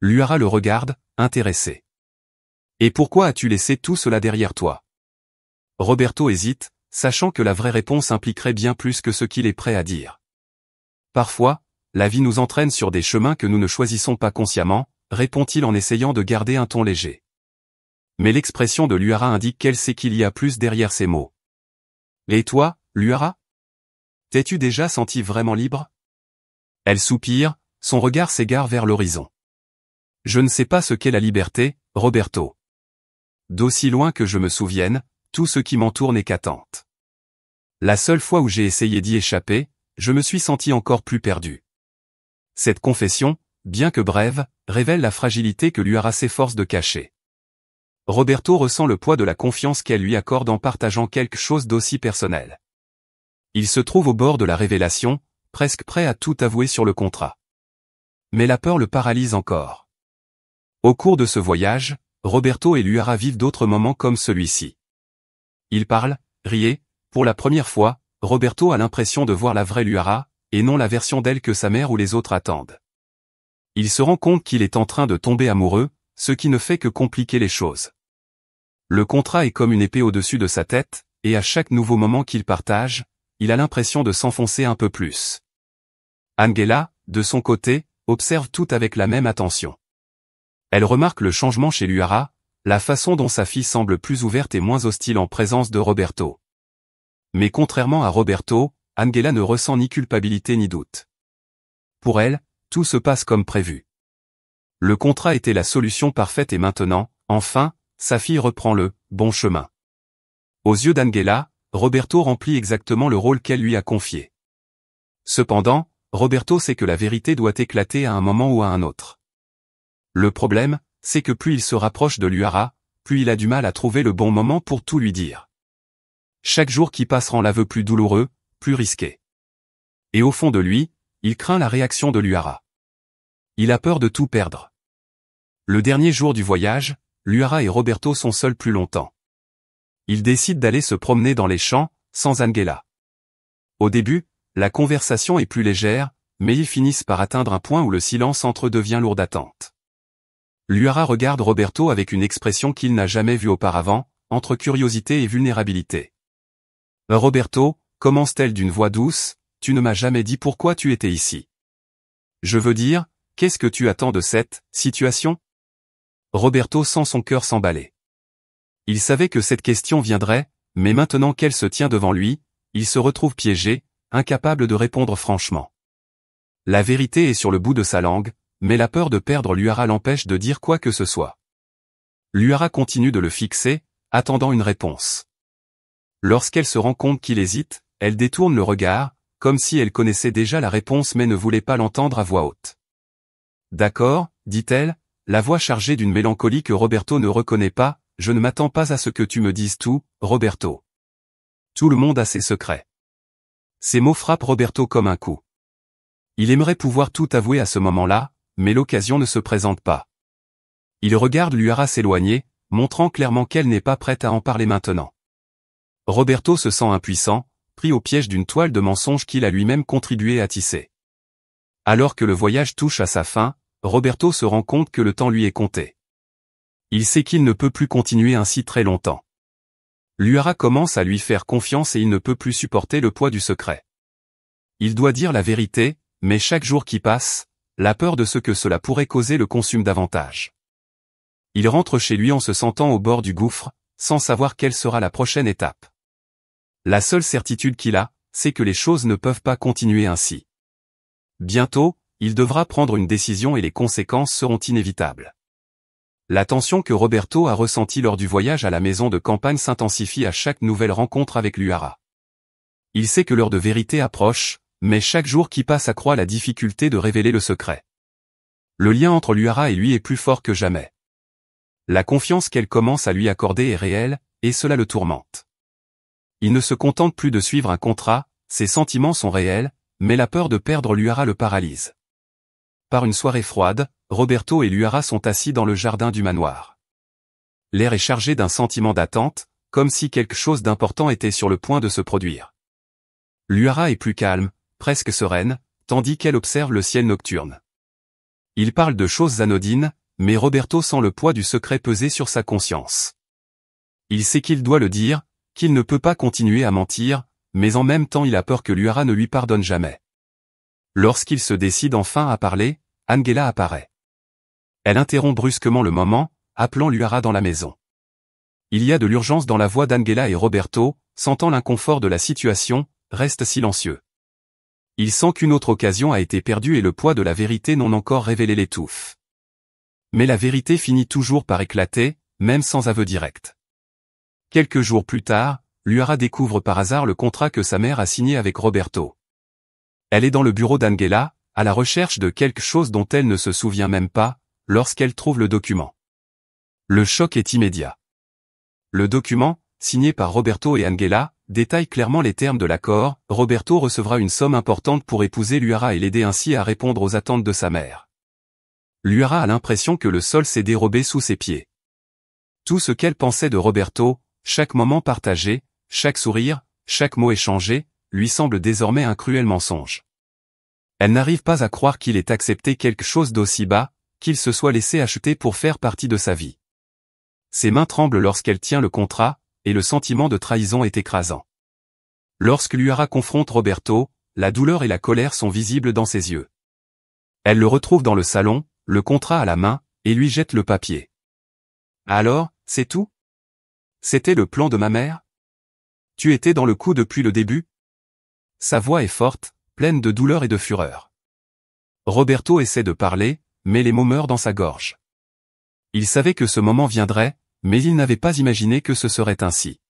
Luara le regarde, intéressé. Et pourquoi as-tu laissé tout cela derrière toi? Roberto hésite, sachant que la vraie réponse impliquerait bien plus que ce qu'il est prêt à dire. Parfois, la vie nous entraîne sur des chemins que nous ne choisissons pas consciemment, répond-il en essayant de garder un ton léger. Mais l'expression de Luara indique qu'elle sait qu'il y a plus derrière ces mots. Et toi, Luara? T'es-tu déjà senti vraiment libre? Elle soupire, son regard s'égare vers l'horizon. Je ne sais pas ce qu'est la liberté, Roberto. D'aussi loin que je me souvienne, tout ce qui m'entoure n'est qu'attente. La seule fois où j'ai essayé d'y échapper, je me suis senti encore plus perdu. Cette confession, bien que brève, révèle la fragilité que Luara s'efforce de cacher. Roberto ressent le poids de la confiance qu'elle lui accorde en partageant quelque chose d'aussi personnel. Il se trouve au bord de la révélation, presque prêt à tout avouer sur le contrat. Mais la peur le paralyse encore. Au cours de ce voyage, Roberto et Luara vivent d'autres moments comme celui-ci. Ils parlent, rient, pour la première fois, Roberto a l'impression de voir la vraie Luara, et non la version d'elle que sa mère ou les autres attendent. Il se rend compte qu'il est en train de tomber amoureux, ce qui ne fait que compliquer les choses. Le contrat est comme une épée au-dessus de sa tête, et à chaque nouveau moment qu'il partage, il a l'impression de s'enfoncer un peu plus. Angela, de son côté, observe tout avec la même attention. Elle remarque le changement chez Luara, la façon dont sa fille semble plus ouverte et moins hostile en présence de Roberto. Mais contrairement à Roberto, Angela ne ressent ni culpabilité ni doute. Pour elle, tout se passe comme prévu. Le contrat était la solution parfaite et maintenant, enfin, sa fille reprend le bon chemin. Aux yeux d'Angela, Roberto remplit exactement le rôle qu'elle lui a confié. Cependant, Roberto sait que la vérité doit éclater à un moment ou à un autre. Le problème, c'est que plus il se rapproche de Luara, plus il a du mal à trouver le bon moment pour tout lui dire. Chaque jour qui passe rend l'aveu plus douloureux, plus risqué. Et au fond de lui, il craint la réaction de Luara. Il a peur de tout perdre. Le dernier jour du voyage, Luara et Roberto sont seuls plus longtemps. Ils décident d'aller se promener dans les champs, sans Angela. Au début, la conversation est plus légère, mais ils finissent par atteindre un point où le silence entre eux devient lourd d'attente. Luara regarde Roberto avec une expression qu'il n'a jamais vue auparavant, entre curiosité et vulnérabilité. Roberto, commence-t-elle d'une voix douce, tu ne m'as jamais dit pourquoi tu étais ici. Je veux dire, qu'est-ce que tu attends de cette situation? Roberto sent son cœur s'emballer. Il savait que cette question viendrait, mais maintenant qu'elle se tient devant lui, il se retrouve piégé, incapable de répondre franchement. La vérité est sur le bout de sa langue, mais la peur de perdre Luara l'empêche de dire quoi que ce soit. Luara continue de le fixer, attendant une réponse. Lorsqu'elle se rend compte qu'il hésite, elle détourne le regard, comme si elle connaissait déjà la réponse mais ne voulait pas l'entendre à voix haute. D'accord, dit-elle, la voix chargée d'une mélancolie que Roberto ne reconnaît pas, je ne m'attends pas à ce que tu me dises tout, Roberto. Tout le monde a ses secrets. Ces mots frappent Roberto comme un coup. Il aimerait pouvoir tout avouer à ce moment-là, mais l'occasion ne se présente pas. Il regarde Luara s'éloigner, montrant clairement qu'elle n'est pas prête à en parler maintenant. Roberto se sent impuissant, pris au piège d'une toile de mensonges qu'il a lui-même contribué à tisser. Alors que le voyage touche à sa fin, Roberto se rend compte que le temps lui est compté. Il sait qu'il ne peut plus continuer ainsi très longtemps. Luara commence à lui faire confiance et il ne peut plus supporter le poids du secret. Il doit dire la vérité, mais chaque jour qui passe, la peur de ce que cela pourrait causer le consume davantage. Il rentre chez lui en se sentant au bord du gouffre, sans savoir quelle sera la prochaine étape. La seule certitude qu'il a, c'est que les choses ne peuvent pas continuer ainsi. Bientôt, il devra prendre une décision et les conséquences seront inévitables. La tension que Roberto a ressentie lors du voyage à la maison de campagne s'intensifie à chaque nouvelle rencontre avec Luara. Il sait que l'heure de vérité approche, mais chaque jour qui passe accroît la difficulté de révéler le secret. Le lien entre Luara et lui est plus fort que jamais. La confiance qu'elle commence à lui accorder est réelle, et cela le tourmente. Il ne se contente plus de suivre un contrat, ses sentiments sont réels, mais la peur de perdre Luara le paralyse. Par une soirée froide, Roberto et Luara sont assis dans le jardin du manoir. L'air est chargé d'un sentiment d'attente, comme si quelque chose d'important était sur le point de se produire. Luara est plus calme, presque sereine, tandis qu'elle observe le ciel nocturne. Ils parlent de choses anodines, mais Roberto sent le poids du secret peser sur sa conscience. Il sait qu'il doit le dire, qu'il ne peut pas continuer à mentir, mais en même temps il a peur que Luara ne lui pardonne jamais. Lorsqu'il se décide enfin à parler, Angela apparaît. Elle interrompt brusquement le moment, appelant Luara dans la maison. Il y a de l'urgence dans la voix d'Angela et Roberto, sentant l'inconfort de la situation, reste silencieux. Il sent qu'une autre occasion a été perdue et le poids de la vérité non encore révélé l'étouffe. Mais la vérité finit toujours par éclater, même sans aveu direct. Quelques jours plus tard, Luara découvre par hasard le contrat que sa mère a signé avec Roberto. Elle est dans le bureau d'Angela, à la recherche de quelque chose dont elle ne se souvient même pas, lorsqu'elle trouve le document. Le choc est immédiat. Le document, signé par Roberto et Angela, détaille clairement les termes de l'accord. Roberto recevra une somme importante pour épouser Luara et l'aider ainsi à répondre aux attentes de sa mère. Luara a l'impression que le sol s'est dérobé sous ses pieds. Tout ce qu'elle pensait de Roberto, chaque moment partagé, chaque sourire, chaque mot échangé, lui semble désormais un cruel mensonge. Elle n'arrive pas à croire qu'il ait accepté quelque chose d'aussi bas, qu'il se soit laissé acheter pour faire partie de sa vie. Ses mains tremblent lorsqu'elle tient le contrat, et le sentiment de trahison est écrasant. Lorsque Luara confronte Roberto, la douleur et la colère sont visibles dans ses yeux. Elle le retrouve dans le salon, le contrat à la main, et lui jette le papier. Alors, c'est tout? C'était le plan de ma mère? Tu étais dans le coup depuis le début? Sa voix est forte, pleine de douleur et de fureur. Roberto essaie de parler, mais les mots meurent dans sa gorge. Il savait que ce moment viendrait, mais il n'avait pas imaginé que ce serait ainsi.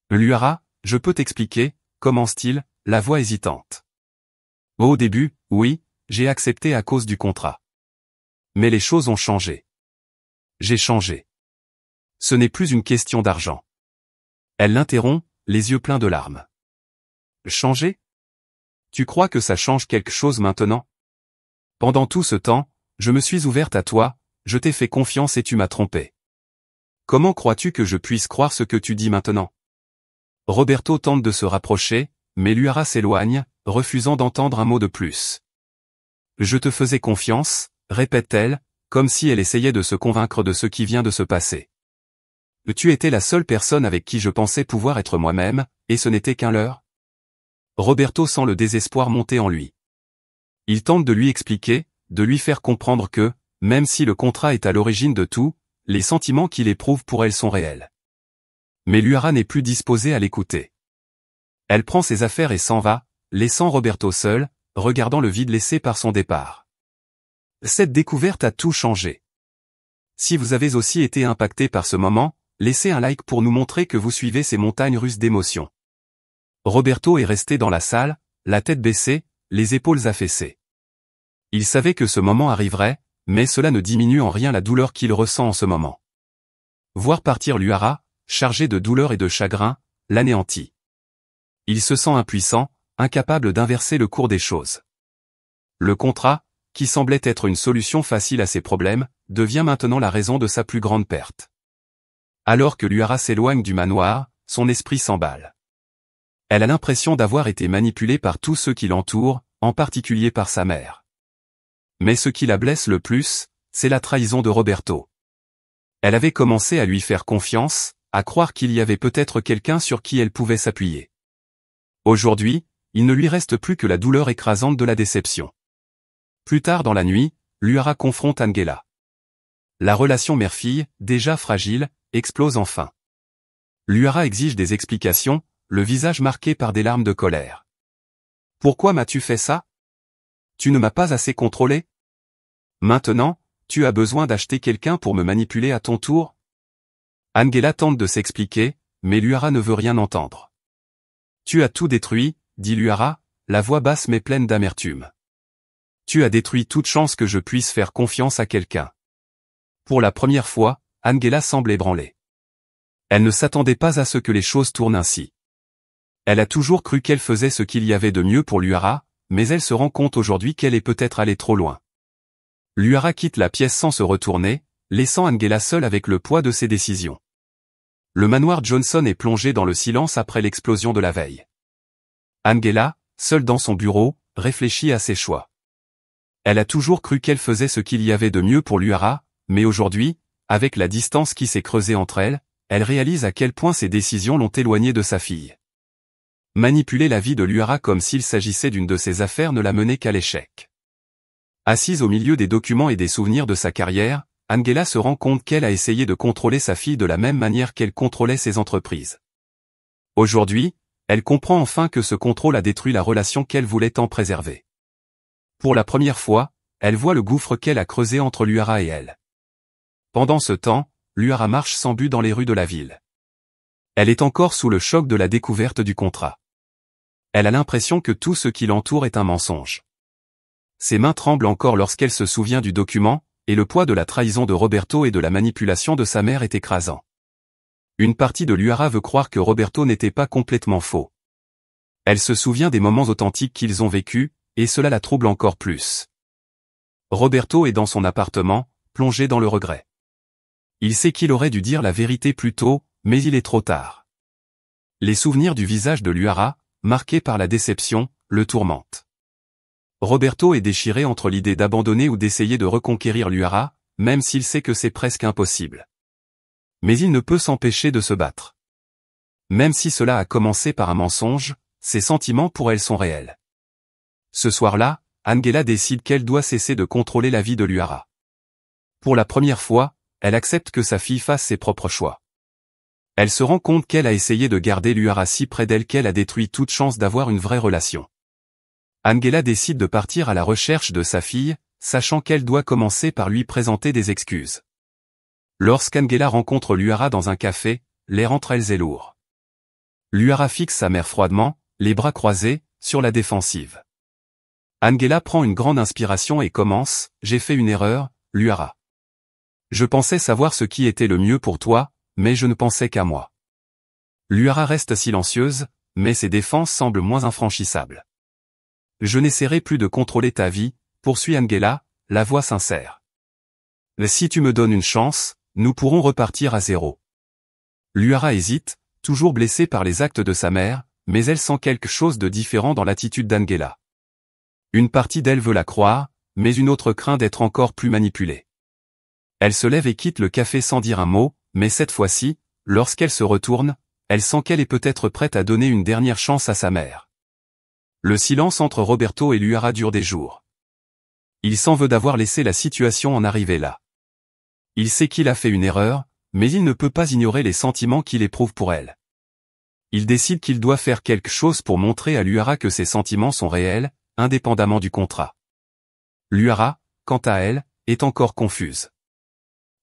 Luara, je peux t'expliquer, commence-t-il, la voix hésitante. Au début, oui, j'ai accepté à cause du contrat. Mais les choses ont changé. J'ai changé. Ce n'est plus une question d'argent. Elle l'interrompt, les yeux pleins de larmes. Changer? Tu crois que ça change quelque chose maintenant? Pendant tout ce temps, je me suis ouverte à toi, je t'ai fait confiance et tu m'as trompé. Comment crois-tu que je puisse croire ce que tu dis maintenant? Roberto tente de se rapprocher, mais Luara s'éloigne, refusant d'entendre un mot de plus. Je te faisais confiance, répète-t-elle, comme si elle essayait de se convaincre de ce qui vient de se passer. Tu étais la seule personne avec qui je pensais pouvoir être moi-même, et ce n'était qu'un leurre? Roberto sent le désespoir monter en lui. Il tente de lui expliquer, de lui faire comprendre que, même si le contrat est à l'origine de tout, les sentiments qu'il éprouve pour elle sont réels. Mais Luara n'est plus disposée à l'écouter. Elle prend ses affaires et s'en va, laissant Roberto seul, regardant le vide laissé par son départ. Cette découverte a tout changé. Si vous avez aussi été impacté par ce moment, laissez un like pour nous montrer que vous suivez ces montagnes russes d'émotions. Roberto est resté dans la salle, la tête baissée, les épaules affaissées. Il savait que ce moment arriverait, mais cela ne diminue en rien la douleur qu'il ressent en ce moment. Voir partir Luara, chargé de douleur et de chagrin, l'anéantit. Il se sent impuissant, incapable d'inverser le cours des choses. Le contrat, qui semblait être une solution facile à ses problèmes, devient maintenant la raison de sa plus grande perte. Alors que Luara s'éloigne du manoir, son esprit s'emballe. Elle a l'impression d'avoir été manipulée par tous ceux qui l'entourent, en particulier par sa mère. Mais ce qui la blesse le plus, c'est la trahison de Roberto. Elle avait commencé à lui faire confiance, à croire qu'il y avait peut-être quelqu'un sur qui elle pouvait s'appuyer. Aujourd'hui, il ne lui reste plus que la douleur écrasante de la déception. Plus tard dans la nuit, Luara confronte Angela. La relation mère-fille, déjà fragile, explose enfin. Luara exige des explications, le visage marqué par des larmes de colère. Pourquoi m'as-tu fait ça? Tu ne m'as pas assez contrôlé? Maintenant, tu as besoin d'acheter quelqu'un pour me manipuler à ton tour? Angela tente de s'expliquer, mais Luara ne veut rien entendre. Tu as tout détruit, dit Luara, la voix basse mais pleine d'amertume. Tu as détruit toute chance que je puisse faire confiance à quelqu'un. Pour la première fois, Angela semble ébranlée. Elle ne s'attendait pas à ce que les choses tournent ainsi. Elle a toujours cru qu'elle faisait ce qu'il y avait de mieux pour Luara, mais elle se rend compte aujourd'hui qu'elle est peut-être allée trop loin. Luara quitte la pièce sans se retourner, laissant Angela seule avec le poids de ses décisions. Le manoir Johnson est plongé dans le silence après l'explosion de la veille. Angela, seule dans son bureau, réfléchit à ses choix. Elle a toujours cru qu'elle faisait ce qu'il y avait de mieux pour Luara, mais aujourd'hui, avec la distance qui s'est creusée entre elles, elle réalise à quel point ses décisions l'ont éloignée de sa fille. Manipuler la vie de Luara comme s'il s'agissait d'une de ses affaires ne l'a menée qu'à l'échec. Assise au milieu des documents et des souvenirs de sa carrière, Angela se rend compte qu'elle a essayé de contrôler sa fille de la même manière qu'elle contrôlait ses entreprises. Aujourd'hui, elle comprend enfin que ce contrôle a détruit la relation qu'elle voulait tant préserver. Pour la première fois, elle voit le gouffre qu'elle a creusé entre Luara et elle. Pendant ce temps, Luara marche sans but dans les rues de la ville. Elle est encore sous le choc de la découverte du contrat. Elle a l'impression que tout ce qui l'entoure est un mensonge. Ses mains tremblent encore lorsqu'elle se souvient du document, et le poids de la trahison de Roberto et de la manipulation de sa mère est écrasant. Une partie de Luara veut croire que Roberto n'était pas complètement faux. Elle se souvient des moments authentiques qu'ils ont vécus, et cela la trouble encore plus. Roberto est dans son appartement, plongé dans le regret. Il sait qu'il aurait dû dire la vérité plus tôt, mais il est trop tard. Les souvenirs du visage de Luara, marqué par la déception, le tourmentent. Roberto est déchiré entre l'idée d'abandonner ou d'essayer de reconquérir Luara, même s'il sait que c'est presque impossible. Mais il ne peut s'empêcher de se battre. Même si cela a commencé par un mensonge, ses sentiments pour elle sont réels. Ce soir-là, Angela décide qu'elle doit cesser de contrôler la vie de Luara. Pour la première fois, elle accepte que sa fille fasse ses propres choix. Elle se rend compte qu'elle a essayé de garder Luara si près d'elle qu'elle a détruit toute chance d'avoir une vraie relation. Angela décide de partir à la recherche de sa fille, sachant qu'elle doit commencer par lui présenter des excuses. Lorsqu'Angela rencontre Luara dans un café, l'air entre elles est lourd. Luara fixe sa mère froidement, les bras croisés, sur la défensive. Angela prend une grande inspiration et commence, « J'ai fait une erreur, Luara. Je pensais savoir ce qui était le mieux pour toi, mais je ne pensais qu'à moi. » Luara reste silencieuse, mais ses défenses semblent moins infranchissables. « Je n'essaierai plus de contrôler ta vie, » poursuit Angela, la voix sincère. « Mais si tu me donnes une chance, nous pourrons repartir à zéro. » Luara hésite, toujours blessée par les actes de sa mère, mais elle sent quelque chose de différent dans l'attitude d'Angela. Une partie d'elle veut la croire, mais une autre craint d'être encore plus manipulée. Elle se lève et quitte le café sans dire un mot, mais cette fois-ci, lorsqu'elle se retourne, elle sent qu'elle est peut-être prête à donner une dernière chance à sa mère. Le silence entre Roberto et Luara dure des jours. Il s'en veut d'avoir laissé la situation en arriver là. Il sait qu'il a fait une erreur, mais il ne peut pas ignorer les sentiments qu'il éprouve pour elle. Il décide qu'il doit faire quelque chose pour montrer à Luara que ses sentiments sont réels, indépendamment du contrat. Luara, quant à elle, est encore confuse.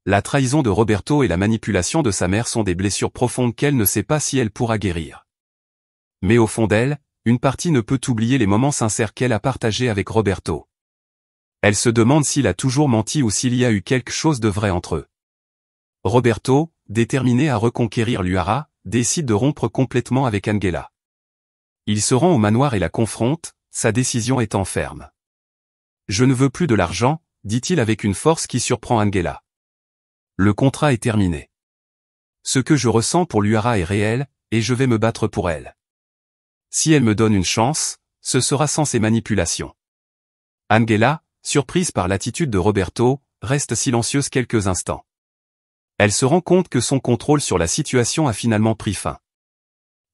La trahison de Roberto et la manipulation de sa mère sont des blessures profondes qu'elle ne sait pas si elle pourra guérir. Mais au fond d'elle, une partie ne peut oublier les moments sincères qu'elle a partagés avec Roberto. Elle se demande s'il a toujours menti ou s'il y a eu quelque chose de vrai entre eux. Roberto, déterminé à reconquérir Luara, décide de rompre complètement avec Angela. Il se rend au manoir et la confronte, sa décision étant ferme. « Je ne veux plus de l'argent », dit-il avec une force qui surprend Angela. Le contrat est terminé. Ce que je ressens pour Luara est réel, et je vais me battre pour elle. Si elle me donne une chance, ce sera sans ces manipulations. Angela, surprise par l'attitude de Roberto, reste silencieuse quelques instants. Elle se rend compte que son contrôle sur la situation a finalement pris fin.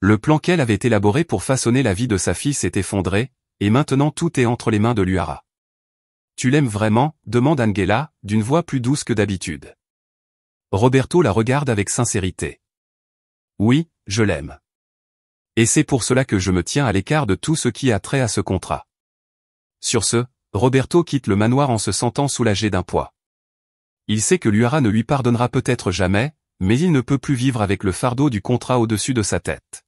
Le plan qu'elle avait élaboré pour façonner la vie de sa fille s'est effondré, et maintenant tout est entre les mains de Luara. « Tu l'aimes vraiment ?» demande Angela, d'une voix plus douce que d'habitude. Roberto la regarde avec sincérité. « Oui, je l'aime. Et c'est pour cela que je me tiens à l'écart de tout ce qui a trait à ce contrat. » Sur ce, Roberto quitte le manoir en se sentant soulagé d'un poids. Il sait que Luara ne lui pardonnera peut-être jamais, mais il ne peut plus vivre avec le fardeau du contrat au-dessus de sa tête.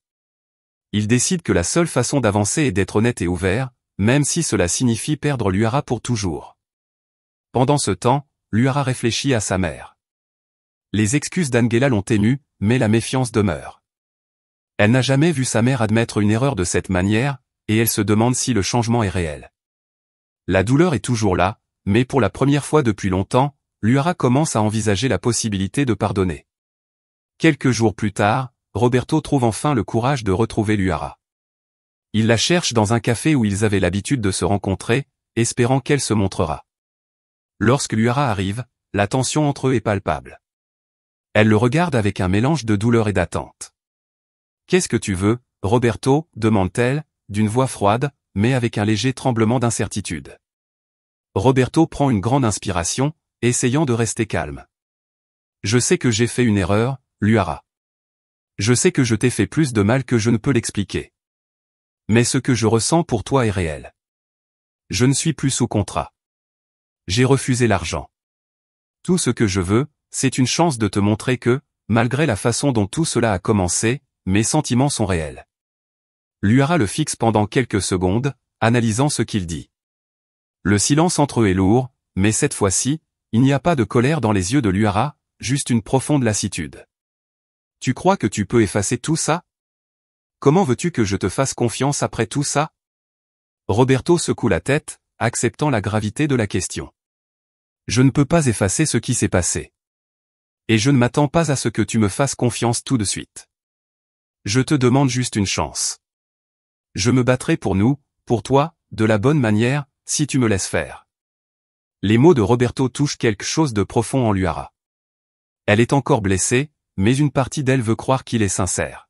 Il décide que la seule façon d'avancer est d'être honnête et ouvert, même si cela signifie perdre Luara pour toujours. Pendant ce temps, Luara réfléchit à sa mère. Les excuses d'Angela l'ont émue, mais la méfiance demeure. Elle n'a jamais vu sa mère admettre une erreur de cette manière, et elle se demande si le changement est réel. La douleur est toujours là, mais pour la première fois depuis longtemps, Luara commence à envisager la possibilité de pardonner. Quelques jours plus tard, Roberto trouve enfin le courage de retrouver Luara. Il la cherche dans un café où ils avaient l'habitude de se rencontrer, espérant qu'elle se montrera. Lorsque Luara arrive, la tension entre eux est palpable. Elle le regarde avec un mélange de douleur et d'attente. « Qu'est-ce que tu veux, Roberto ?» demande-t-elle, d'une voix froide, mais avec un léger tremblement d'incertitude. Roberto prend une grande inspiration, essayant de rester calme. « Je sais que j'ai fait une erreur, Luara. Je sais que je t'ai fait plus de mal que je ne peux l'expliquer. Mais ce que je ressens pour toi est réel. Je ne suis plus sous contrat. J'ai refusé l'argent. Tout ce que je veux, c'est une chance de te montrer que, malgré la façon dont tout cela a commencé, mes sentiments sont réels. » Luara le fixe pendant quelques secondes, analysant ce qu'il dit. Le silence entre eux est lourd, mais cette fois-ci, il n'y a pas de colère dans les yeux de Luara, juste une profonde lassitude. « Tu crois que tu peux effacer tout ça ? Comment veux-tu que je te fasse confiance après tout ça ?» Roberto secoue la tête, acceptant la gravité de la question. « Je ne peux pas effacer ce qui s'est passé. Et je ne m'attends pas à ce que tu me fasses confiance tout de suite. Je te demande juste une chance. Je me battrai pour nous, pour toi, de la bonne manière, si tu me laisses faire. » Les mots de Roberto touchent quelque chose de profond en Luara. Elle est encore blessée, mais une partie d'elle veut croire qu'il est sincère.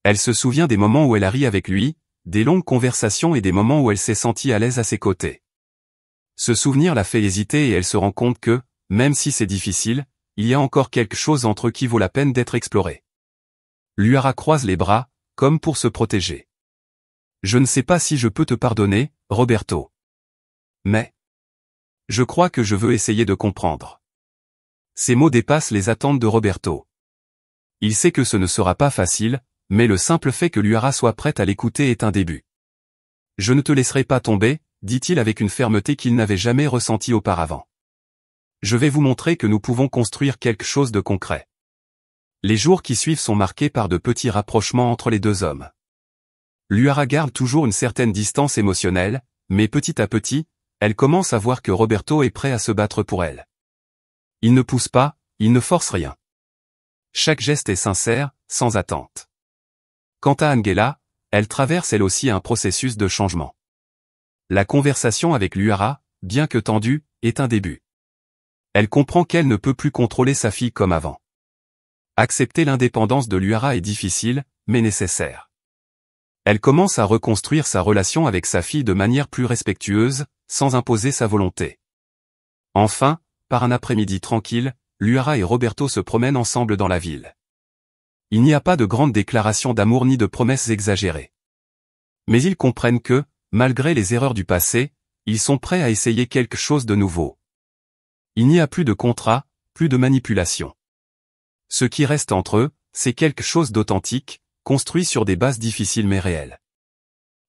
Elle se souvient des moments où elle a ri avec lui, des longues conversations et des moments où elle s'est sentie à l'aise à ses côtés. Ce souvenir la fait hésiter et elle se rend compte que, même si c'est difficile, il y a encore quelque chose entre eux qui vaut la peine d'être exploré. Luara croise les bras, comme pour se protéger. Je ne sais pas si je peux te pardonner, Roberto. Mais je crois que je veux essayer de comprendre. Ces mots dépassent les attentes de Roberto. Il sait que ce ne sera pas facile, mais le simple fait que Luara soit prête à l'écouter est un début. Je ne te laisserai pas tomber, dit-il avec une fermeté qu'il n'avait jamais ressentie auparavant. Je vais vous montrer que nous pouvons construire quelque chose de concret. Les jours qui suivent sont marqués par de petits rapprochements entre les deux hommes. Luara garde toujours une certaine distance émotionnelle, mais petit à petit, elle commence à voir que Roberto est prêt à se battre pour elle. Il ne pousse pas, il ne force rien. Chaque geste est sincère, sans attente. Quant à Angela, elle traverse elle aussi un processus de changement. La conversation avec Luara, bien que tendue, est un début. Elle comprend qu'elle ne peut plus contrôler sa fille comme avant. Accepter l'indépendance de Luara est difficile, mais nécessaire. Elle commence à reconstruire sa relation avec sa fille de manière plus respectueuse, sans imposer sa volonté. Enfin, par un après-midi tranquille, Luara et Roberto se promènent ensemble dans la ville. Il n'y a pas de grandes déclarations d'amour ni de promesses exagérées. Mais ils comprennent que, malgré les erreurs du passé, ils sont prêts à essayer quelque chose de nouveau. Il n'y a plus de contrat, plus de manipulation. Ce qui reste entre eux, c'est quelque chose d'authentique, construit sur des bases difficiles mais réelles.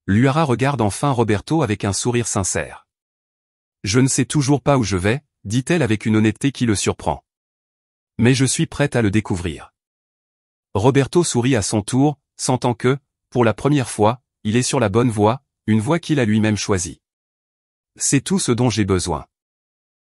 Luara regarde enfin Roberto avec un sourire sincère. Je ne sais toujours pas où je vais, dit-elle avec une honnêteté qui le surprend. Mais je suis prête à le découvrir. Roberto sourit à son tour, sentant que, pour la première fois, il est sur la bonne voie, une voie qu'il a lui-même choisie. C'est tout ce dont j'ai besoin.